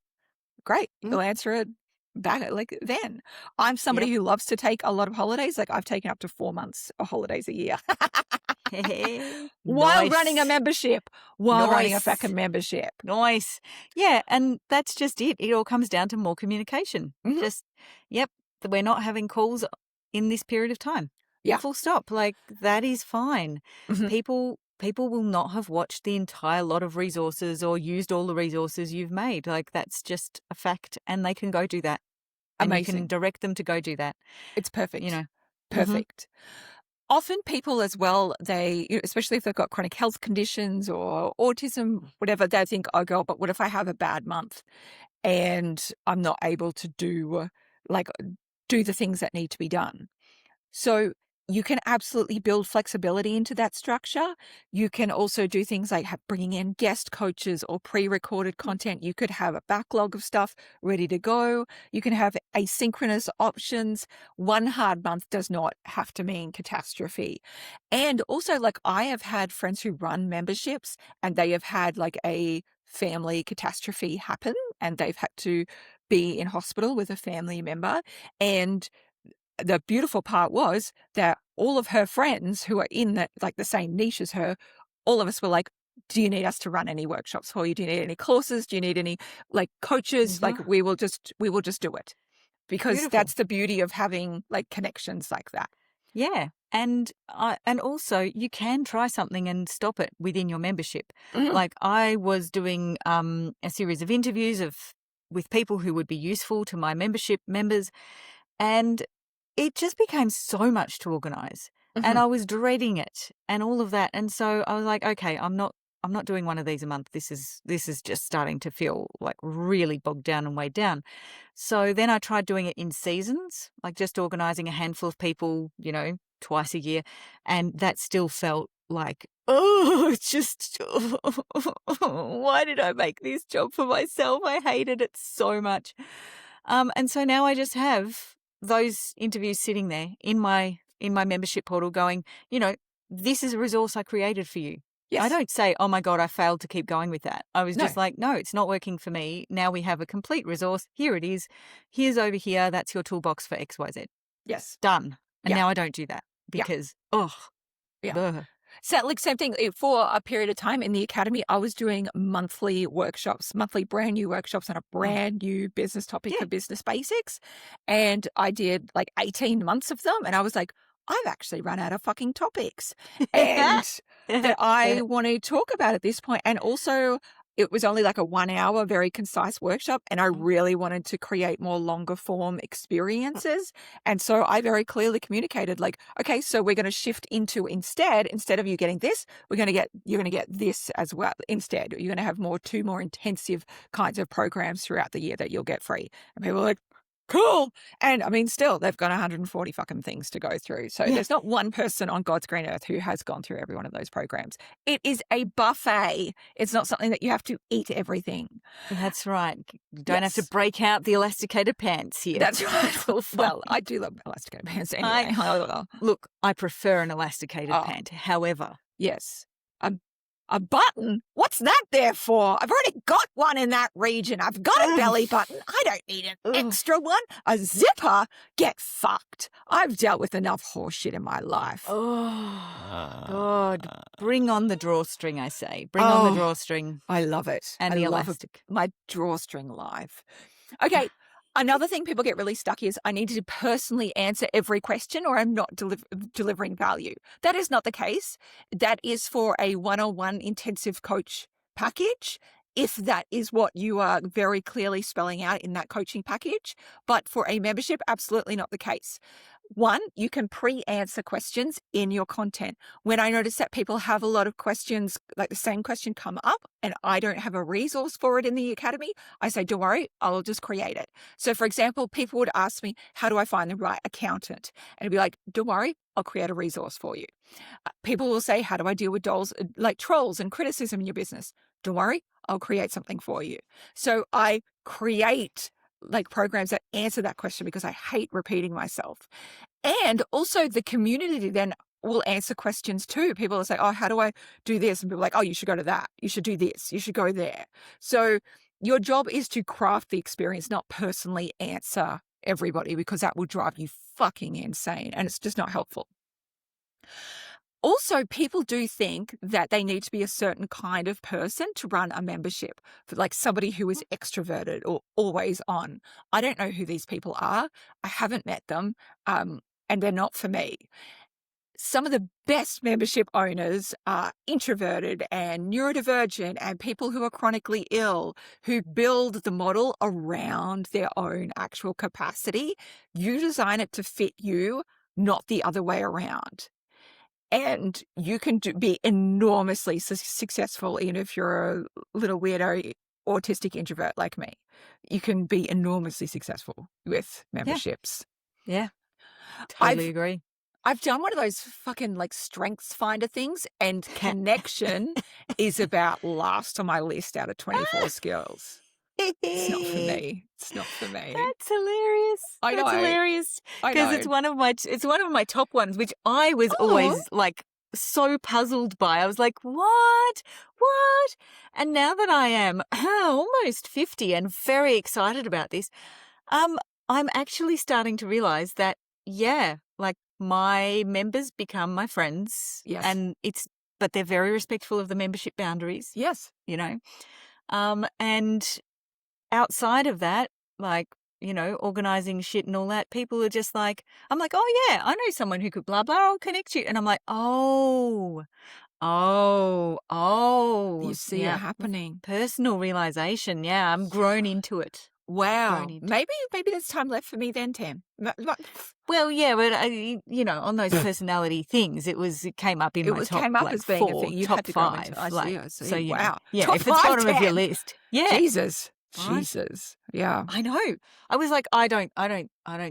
Great. You'll answer it back then. I'm somebody Yep. who loves to take a lot of holidays. Like I've taken up to 4 months of holidays a year while running a Nice. membership, while running a Nice. fucking membership. Nice. Yeah, and that's just it. It all comes down to more communication. Mhm. Just, yep, we're not having calls in this period of time. Yeah. Full stop. Like that is fine. Mhm. People will not have watched the entire lot of resources or used all the resources you've made. Like that's just a fact, and they can go do that. And you can Amazing. direct them to go do that. It's perfect. Mhm. Perfect. Often people as well, especially if they've got chronic health conditions or autism, whatever, they think, oh, God, but what if I have a bad month and I'm not able to do the things that need to be done? So you can absolutely build flexibility into that structure. You can also do things like bringing in guest coaches or pre-recorded content. You could have a backlog of stuff ready to go. You can have asynchronous options. One hard month does not have to mean catastrophe. And also, I have had friends who run memberships and they have had a family catastrophe happen and they've had to be in hospital with a family member. And the beautiful part was that all of her friends who are in the same niche as her, all of us were like, do you need us to run any workshops for you? Do you need any courses? Do you need any coaches? Yeah. We will just do it, because Beautiful. that's the beauty of having connections like that. Yeah. And also you can try something and stop it within your membership. Mhm. Like I was doing a series of interviews with people who would be useful to my membership members, and it just became so much to organize. And Mhm. I was dreading it and all of that. And so I was like, okay, I'm not doing one of these a month. This is just starting to feel really bogged down and weighed down. So then I tried doing it in seasons, like just organizing a handful of people, twice a year. And that still felt like, oh, it's just, why did I make this job for myself? I hated it so much. And so now I just have those interviews sitting there in my membership portal going, this is a resource I created for you. Yes. I don't say, oh my God, I failed to keep going with that. I was No. just like, no, it's not working for me. Now we have a complete resource. Here it is. Here's over here. That's your toolbox for XYZ. Yes. Done. And Yeah. now I don't do that because, Yeah. So, like, same thing. For a period of time in the academy, I was doing monthly workshops, monthly brand new workshops on a brand new business topic for business basics. And I did like 18 months of them. And I was like, I've actually run out of fucking topics. And that I want to talk about at this point. And also, it was only like a 1 hour, very concise workshop. And I really wanted to create more longer form experiences. And so I very clearly communicated like, okay, so we're going to shift into instead of you getting this, you're going to get this as well. Instead, you're going to have two more intensive kinds of programs throughout the year that you'll get free. And people are like, cool. And I mean, still, they've got 140 fucking things to go through. So there's not one person on God's green earth who has gone through every one of those programs. It is a buffet. It's not something that you have to eat everything. That's right. You don't have to break out the elasticated pants here. That's right. Well, I do love elasticated pants anyway. Look, I prefer an elasticated pant. However. Yes. A button? What's that there for? I've already got one in that region. I've got a belly button. I don't need an extra one. A zipper? Get fucked. I've dealt with enough horseshit in my life. Oh, God. Bring on the drawstring, I say. Bring on the drawstring. I love it. And the elastic. My drawstring life. Okay. Another thing people get really stuck is I need to personally answer every question or I'm not delivering value. That is not the case. That is for a one-on-one intensive coach package, if that is what you are very clearly spelling out in that coaching package. But for a membership, absolutely not the case. One, you can pre-answer questions in your content. When I notice that people have a lot of questions, like the same question come up and I don't have a resource for it in the academy, I say, don't worry, I'll just create it. So for example, people would ask me, how do I find the right accountant? And I'd be like, don't worry, I'll create a resource for you. People will say, how do I deal with trolls and criticism in your business? Don't worry, I'll create something for you. So I create programs that answer that question because I hate repeating myself. And also the community then will answer questions too. People will say, oh, how do I do this? And people are like, oh, you should go to that. You should do this. You should go there. So your job is to craft the experience, not personally answer everybody, because that will drive you fucking insane. And it's just not helpful. Also, people do think that they need to be a certain kind of person to run a membership, for like somebody who is extroverted or always on. I don't know who these people are. I haven't met them, and they're not for me. Some of the best membership owners are introverted and neurodivergent and people who are chronically ill, who build the model around their own actual capacity. You design it to fit you, not the other way around. And you can be enormously successful, even if you're a little weirdo, autistic introvert like me. You can be enormously successful with memberships. Yeah. Totally agree. I've done one of those fucking strengths finder things, and connection is about last on my list out of 24 skills. It's not for me. It's not for me. That's hilarious. I know. That's hilarious. I know. Because it's one of my top ones, which I was always so puzzled by. I was like, what? And now that I am almost 50 and very excited about this, I'm actually starting to realize that, my members become my friends. Yes. And but they're very respectful of the membership boundaries. Yes. And outside of that, organizing shit and all that, people are just like, I'm like, oh yeah, I know someone who could blah, blah, I'll connect you. And I'm like, oh. You see it happening. Personal realization. Yeah, I'm grown into it. Wow. Maybe there's time left for me then, Tam. Well, yeah, but on those personality things, it came up in my top. It came up as being a thing. You top had to 5. I see. So wow. Yeah, top if it's 5, bottom of your list. Yeah. Jesus. Right? Yeah. I know. I was like, I don't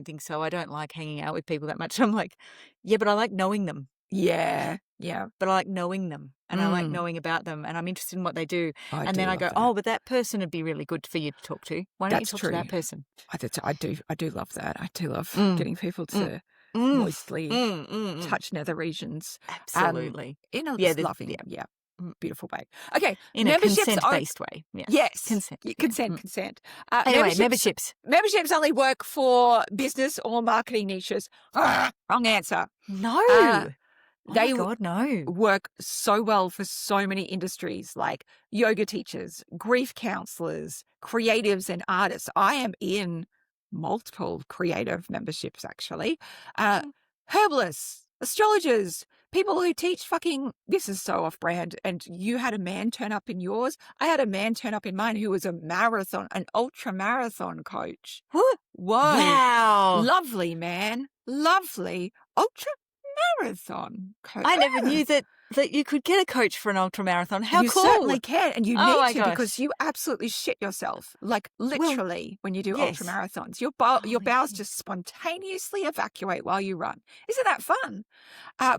think so. I don't like hanging out with people that much. I'm like, yeah, but I like knowing them. Yeah. Yeah. but I like knowing them and I like Mm. knowing about them and I'm interested in what they do. I And do then I love go, that. oh, but that person would be really good for you to talk to. Why don't you That's talk true. to that person? I do love that. I do love Mm. getting people Mm. to Mm. moistly Mm, mm, mm. touch nether regions. Absolutely. In a Yeah, loving, yeah. Mm. beautiful way. Okay, In a memberships consent-based way. Yes. yes, Consent. yeah, Yeah. consent, Mm. consent. Anyway, memberships. Memberships only work for business or marketing niches. Wrong answer. No. Uh, Oh they my God, no. work so well for so many industries like yoga teachers, grief counselors, creatives and artists. I am in multiple creative memberships actually. Herbalists, astrologers, people who teach this is so off brand. And you had a man turn up in yours. I had a man turn up in mine who was an ultra marathon coach. Whoa. Wow. Lovely man. Lovely ultra marathon coach. I never knew that you could get a coach for an ultra marathon. How you cool. certainly can, and you Oh my need to gosh. because you absolutely shit yourself, like literally when you do ultra yes. marathons. Your Holy bowels shit. just spontaneously evacuate while you run. Isn't that fun?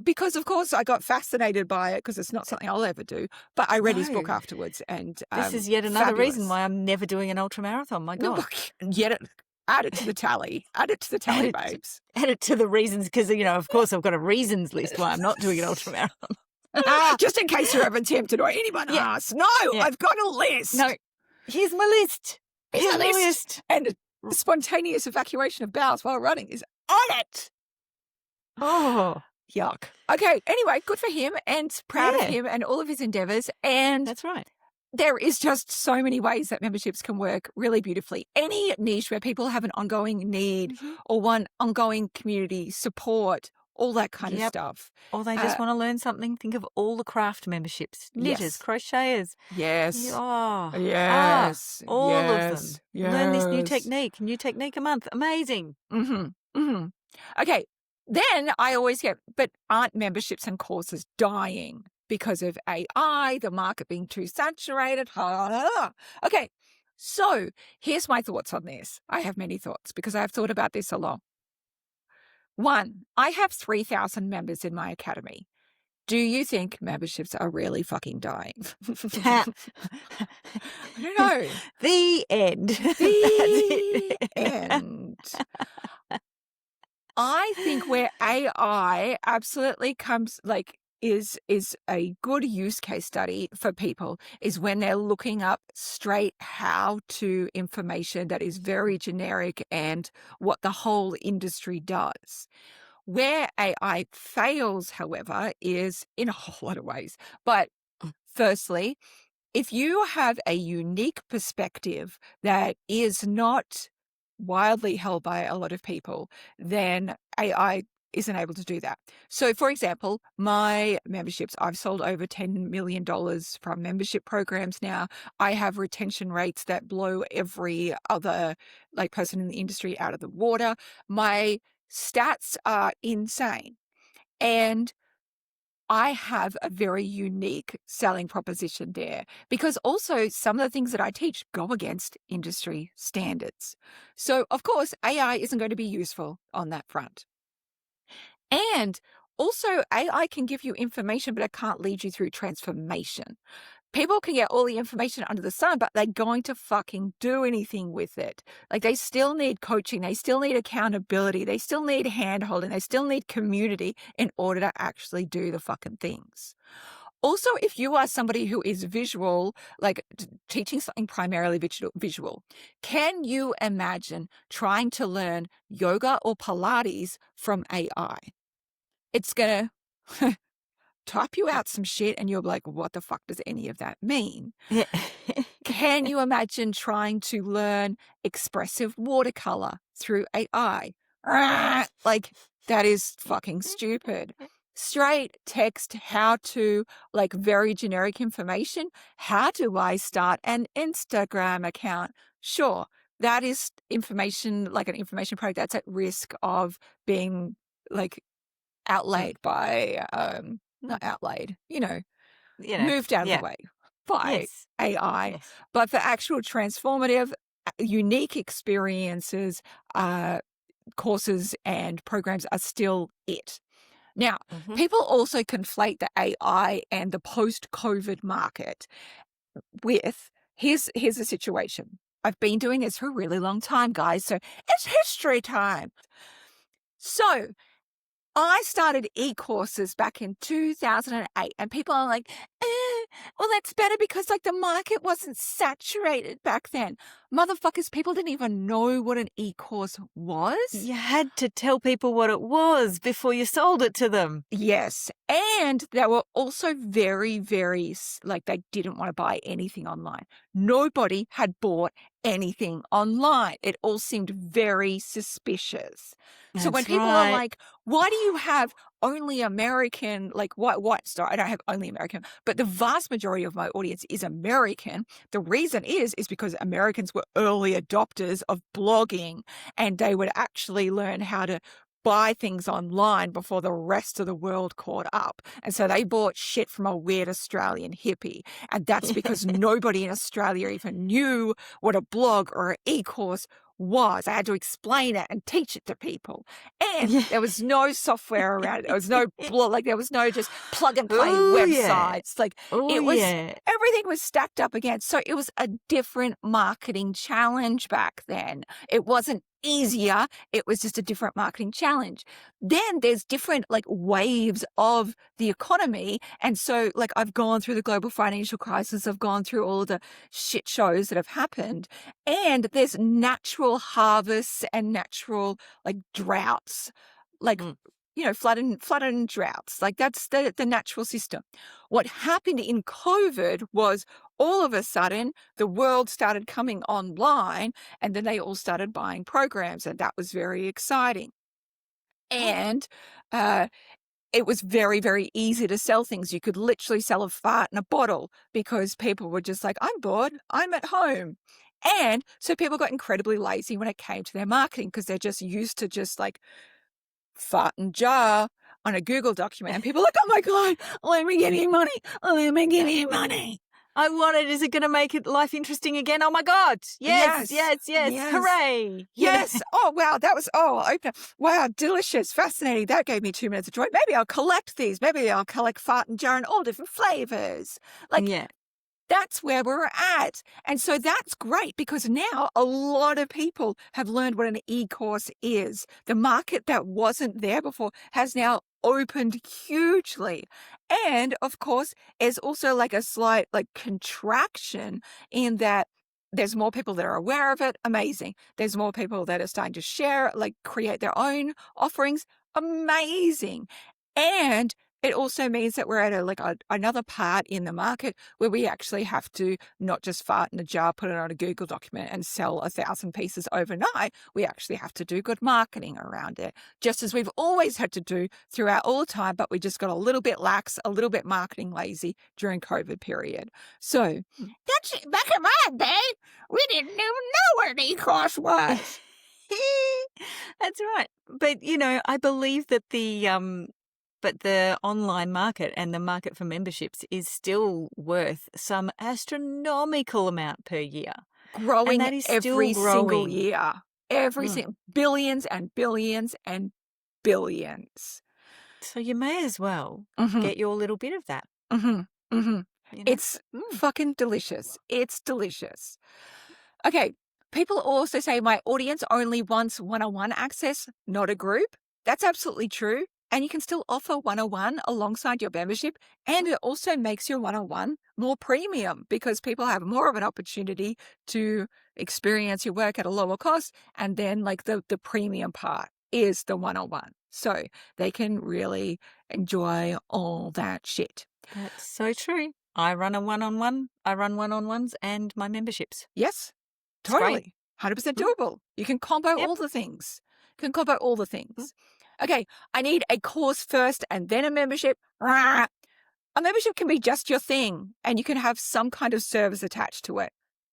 Because of course I got fascinated by it because it's not something I'll ever do. But I read his book No. afterwards, and This is yet another reason fabulous. why I'm never doing an ultra marathon. My God. Add it to the tally. Add it to the tally, Add it- babes. Add it to the reasons because, of course, I've got a reasons list why I'm not doing an ultra marathon. Just in case you're ever tempted or anyone asks. No, Yeah. I've got a list. No, here's my list. Here's my a list. And the spontaneous evacuation of bowels while running is on it. Oh, Yuck. Okay, anyway, good for him and proud of Yeah. him and all of his endeavors. And that's right. there is just so many ways that memberships can work really beautifully. Any niche where people have an ongoing need Mhm. or want ongoing community support, all that kind of Yep. stuff. Or they just want to learn something. Think of all the craft memberships, knitters, Yes. crocheters. Yes. Oh, Yes. all of them. Yes. Learn this new Yes. new technique a month. Amazing. Mm-hmm. Mm-hmm. Okay. Then I always get, but aren't memberships and courses dying because of AI, the market being too saturated? Okay. So here's my thoughts on this. I have many thoughts because I have thought about this a lot. 1, I have 3,000 members in my academy. Do you think memberships are really fucking dying? I don't know. The end. The end. I think where AI absolutely comes is a good use case study for people is when they're looking up straight how to information that is very generic and what the whole industry does. Where AI fails, however, is in a whole lot of ways. But firstly, if you have a unique perspective that is not widely held by a lot of people, then AI isn't able to do that. So, for example, my memberships, I've sold over $10 million from membership programs now. I have retention rates that blow every other person in the industry out of the water. My stats are insane. And I have a very unique selling proposition there because also some of the things that I teach go against industry standards. So, of course, AI isn't going to be useful on that front. And also, AI can give you information, but it can't lead you through transformation. People can get all the information under the sun, but they're going to fucking do anything with it. They still need coaching. They still need accountability. They still need handholding. They still need community in order to actually do the fucking things. Also, if you are somebody who is visual, teaching something primarily visual, can you imagine trying to learn yoga or Pilates from AI? It's going to type you out some shit and you're like, what the fuck does any of that mean? Yeah. Can you imagine trying to learn expressive watercolor through AI? That is fucking stupid. Straight text, how to, very generic information. How do I start an Instagram account? Sure, that is information, an information product that's at risk of being, outlaid by, not outlaid, moved out of the way by Yes. AI. Yes. But for actual transformative, unique experiences, courses and programs are still it. Now, Mhm. people also conflate the AI and the post-COVID market with here's the situation. I've been doing this for a really long time, guys, so it's history time. So I started e-courses back in 2008, and people are like, well, that's better because like the market wasn't saturated back then. Motherfuckers, people didn't even know what an e-course was. You had to tell people what it was before you sold it to them. Yes. And they were also very, very, like, they didn't want to buy anything online. Nobody had bought anything online. It all seemed very suspicious. So when That's people are right. like, why do you have only American, like, what, sorry, I don't have only American, but the vast majority of my audience is American. The reason is because Americans were early adopters of blogging, and they would actually learn how to buy things online before the rest of the world caught up. And so they bought shit from a weird Australian hippie. And that's because nobody in Australia even knew what a blog or an e-course was. I had to explain it and teach it to people. And Yeah. there was no software around it. There was no blog, like there was no just plug and play Oh, yeah. websites. Like Oh, it was, yeah. everything was stacked up against. So it was a different marketing challenge back then. It wasn't easier. It was just a different marketing challenge. Then there's different like waves of the economy. And so like I've gone through the global financial crisis. I've gone through all the shit shows that have happened. And there's natural harvests and natural like droughts, like, flood and droughts. Like that's the natural system. What happened in COVID was all of a sudden the world started coming online, and then they all started buying programs, and that was very exciting. And it was very, very easy to sell things. You could literally sell a fart in a bottle because people were just like, I'm bored, I'm at home. And so people got incredibly lazy when it came to their marketing because they're just used to just like fart and jar on a Google document. And people are like, oh my God, let me give you money. Let me give you money. I want it. Is it going to make life interesting again? Oh my God. Yes, Yes. yes, yes. Yes. Hooray. You know? Yes. Oh, wow. That was, wow, delicious, fascinating. That gave me 2 minutes of joy. Maybe I'll collect these. Maybe I'll collect fart and jar in all different flavors. Like, Yeah. that's where we're at. And so that's great because now a lot of people have learned what an e-course is. The market that wasn't there before has now opened hugely. And of course, there's also like a slight like contraction in that there's more people that are aware of it. Amazing. There's more people that are starting to share, like create their own offerings. Amazing. And it also means that we're at another part in the market where we actually have to not just fart in a jar, put it on a Google document and sell 1,000 pieces overnight. We actually have to do good marketing around it, just as we've always had to do throughout all the time, but we just got a little bit lax, a little bit marketing lazy during COVID period. So that's back in my day, we didn't even know what an e-course was. That's right. But, I believe that the online market and the market for memberships is still worth some astronomical amount per year. Growing that is every still single growing. year. Billions and billions and billions. So you may as well Mhm. get your little bit of that. Mhm. Mhm. You know? It's fucking delicious. It's delicious. Okay. People also say my audience only wants one-on-one access, not a group. That's absolutely true. And you can still offer one-on-one alongside your membership. And it also makes your one-on-one more premium because people have more of an opportunity to experience your work at a lower cost. And then like the premium part is the one-on-one. So they can really enjoy all that shit. That's so true. I run a one-on-one. I run one-on-ones and my memberships. Yes, It's great. totally. 100% doable. You can combo Yep. all the things. Okay, I need a course first and then a membership. Rah. A membership can be just your thing and you can have some kind of service attached to it.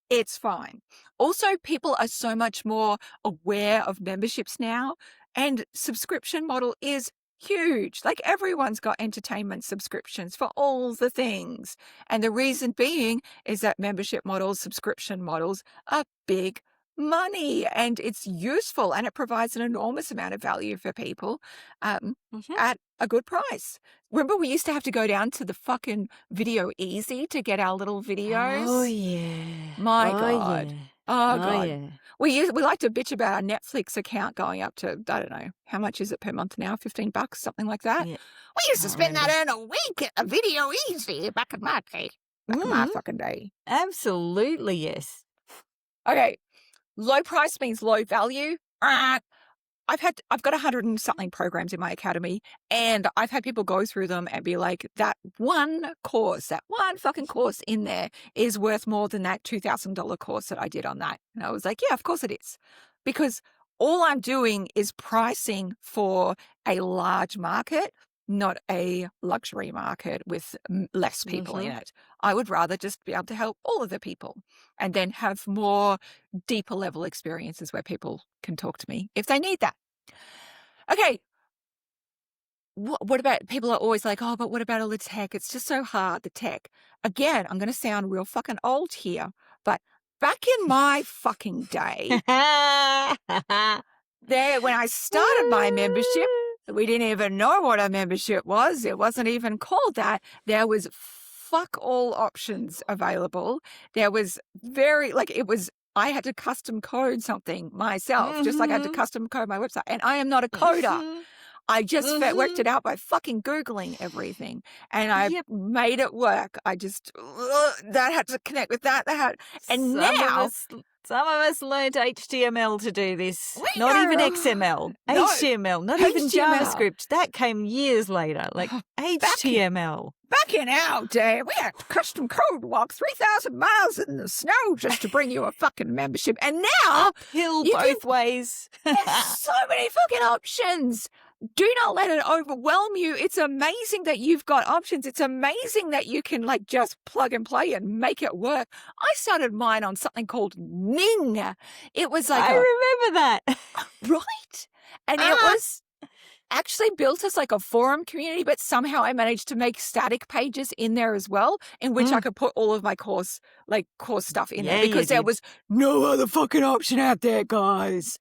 It's fine. Also, people are so much more aware of memberships now, and subscription model is huge. Like everyone's got entertainment subscriptions for all the things. And the reason being is that membership models, subscription models are big money, and it's useful, and it provides an enormous amount of value for people at a good price. Remember, we used to have to go down to the fucking Video Easy to get our little videos? Oh, yeah. My Oh, God. yeah. Oh, Oh, God. yeah. We like to bitch about our Netflix account going up to, I don't know, how much is it per month now? $15, something like that? Yeah. We used to Can't spend remember. that in a week at a Video Easy back in my day. Back in my fucking day. Absolutely, yes. Okay. Low price means low value. I've got 100 and something programs in my academy, and I've had people go through them and be like, that one fucking course in there is worth more than that $2,000 course that I did on that. And I was like, yeah, of course it is. Because all I'm doing is pricing for a large market, not a luxury market with less people in it. I would rather just be able to help all of the people and then have more deeper level experiences where people can talk to me if they need that. Okay. What about, people are always like, oh, but what about all the tech? It's just so hard, the tech. Again, I'm going to sound real fucking old here, but back in my fucking day, when I started my membership, we didn't even know what a membership was. It wasn't even called that. There was fuck all options available. There was I had to custom code something myself, just like I had to custom code my website. And I am not a coder. I just worked it out by fucking Googling everything, and I made it work. I just, that had to connect with that. And now some of us learned HTML to do this. We Not even know. XML. No, HTML. Not even HTML. JavaScript. That came years later. Like HTML. Back in our day, we had to custom code walk 3,000 miles in the snow just to bring you a fucking membership. And now, Uphill both ways. there's so many fucking options. Do not let it overwhelm you. It's amazing that you've got options. It's amazing that you can like just plug and play and make it work. I started mine on something called Ning. It was like I remember that. right? And it was actually built as like a forum community, but somehow I managed to make static pages in there as well, in which I could put all of my course stuff in there, because there was no other fucking option out there, guys.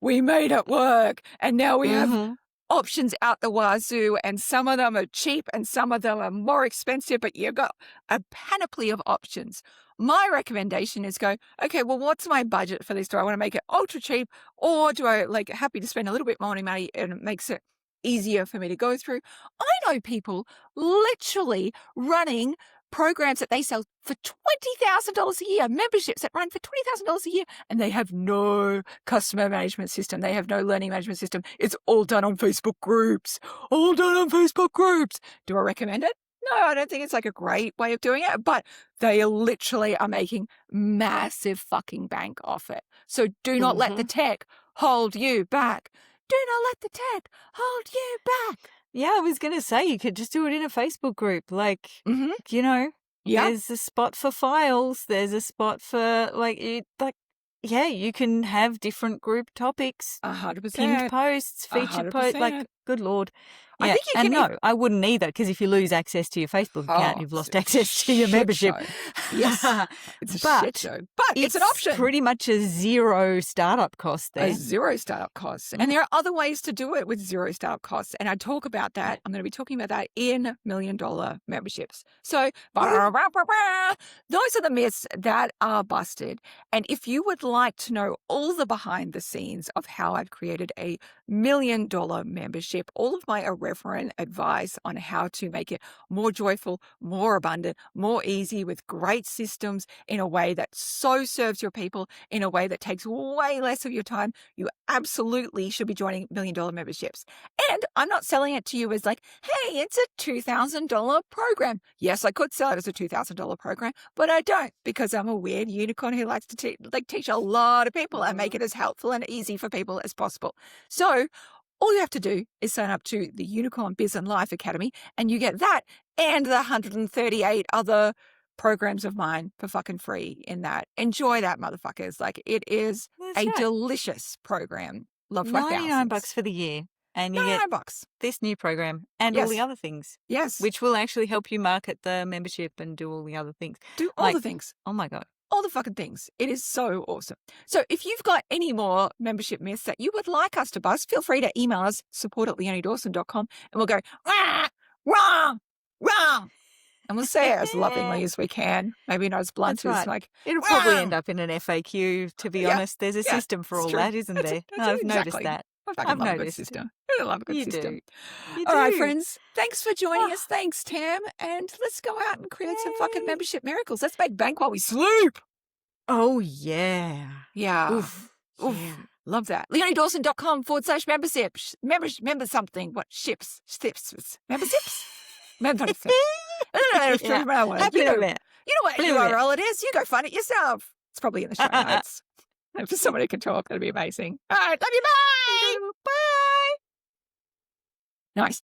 We made it work, and now we have options out the wazoo, and some of them are cheap and some of them are more expensive, but you've got a panoply of options. My recommendation is go, okay, well, what's my budget for this? Do I want to make it ultra cheap, or do I happy to spend a little bit more money and it makes it easier for me to go through? I know people literally running programs that they sell for $20,000 a year, memberships that run for $20,000 a year, and they have no customer management system. They have no learning management system. It's all done on Facebook groups. Do I recommend it? No, I don't think it's like a great way of doing it, but they literally are making massive fucking bank off it. So do not let the tech hold you back. Do not let the tech hold you back. Yeah, I was going to say, you could just do it in a Facebook group. Like, you know, there's a spot for files. There's a spot for, you can have different group topics. 100%. Pinned posts, featured posts. Like, good Lord. Yeah. I think you can. No, I wouldn't either, because if you lose access to your Facebook account, you've lost access to your membership. Yes. It's a shit show. But it's an option. Pretty much a zero startup cost there. A zero startup costs. And there are other ways to do it with zero startup costs. And I talk about that. I'm going to be talking about that in $1 Million Memberships. So those are the myths that are busted. And if you would like to know all the behind the scenes of how I've created a $1 million membership, all of my irreverent advice on how to make it more joyful, more abundant, more easy, with great systems, in a way that so serves your people, in a way that takes way less of your time, you absolutely should be joining $1 Million Memberships. And I'm not selling it to you as like, hey, it's a $2,000 program. Yes, I could sell it as a $2,000 program, but I don't, because I'm a weird unicorn who likes to teach a lot of people and make it as helpful and easy for people as possible. So all you have to do is sign up to the Unicorn Biz and Life Academy, and you get that and the 138 other programs of mine for fucking free in that. Enjoy that, motherfuckers. Like, it is delicious program. Love for $99 for the year. And you get $99. This new program and all the other things. Yes. Which will actually help you market the membership and do all the other things. Do all the things. Oh my God. all the fucking things. It is so awesome. So if you've got any more membership myths that you would like us to bust, feel free to email us, support@leoniedawson.com, and we'll go, "Wah, wrong, wrong." And we'll say it as lovingly as we can. Maybe not as blunt That's as right. like, It'll probably "Wrong." end up in an FAQ, to be Yeah, honest. There's a yeah, system for it's all true. that, isn't That's there? it. That's I've it, noticed exactly. that. I fucking I've love a good noticed. system. I love a good You system. do. You All right, do. friends. Thanks for joining Oh, us. Thanks, Tam. And let's go out and create some fucking yay. membership miracles. Let's make bank while we sleep. Oh, yeah. Yeah. Oof. Oof. Yeah. Love that. LeonieDawson.com/membership. Member something. What? Ships. Memberships? Memberships. Yeah. You know Blah. what Blah. URL it is. You go find it yourself. It's probably in the show notes. And for someone who can talk, that'd be amazing. All right. Love you. Bye. Bye. Nice.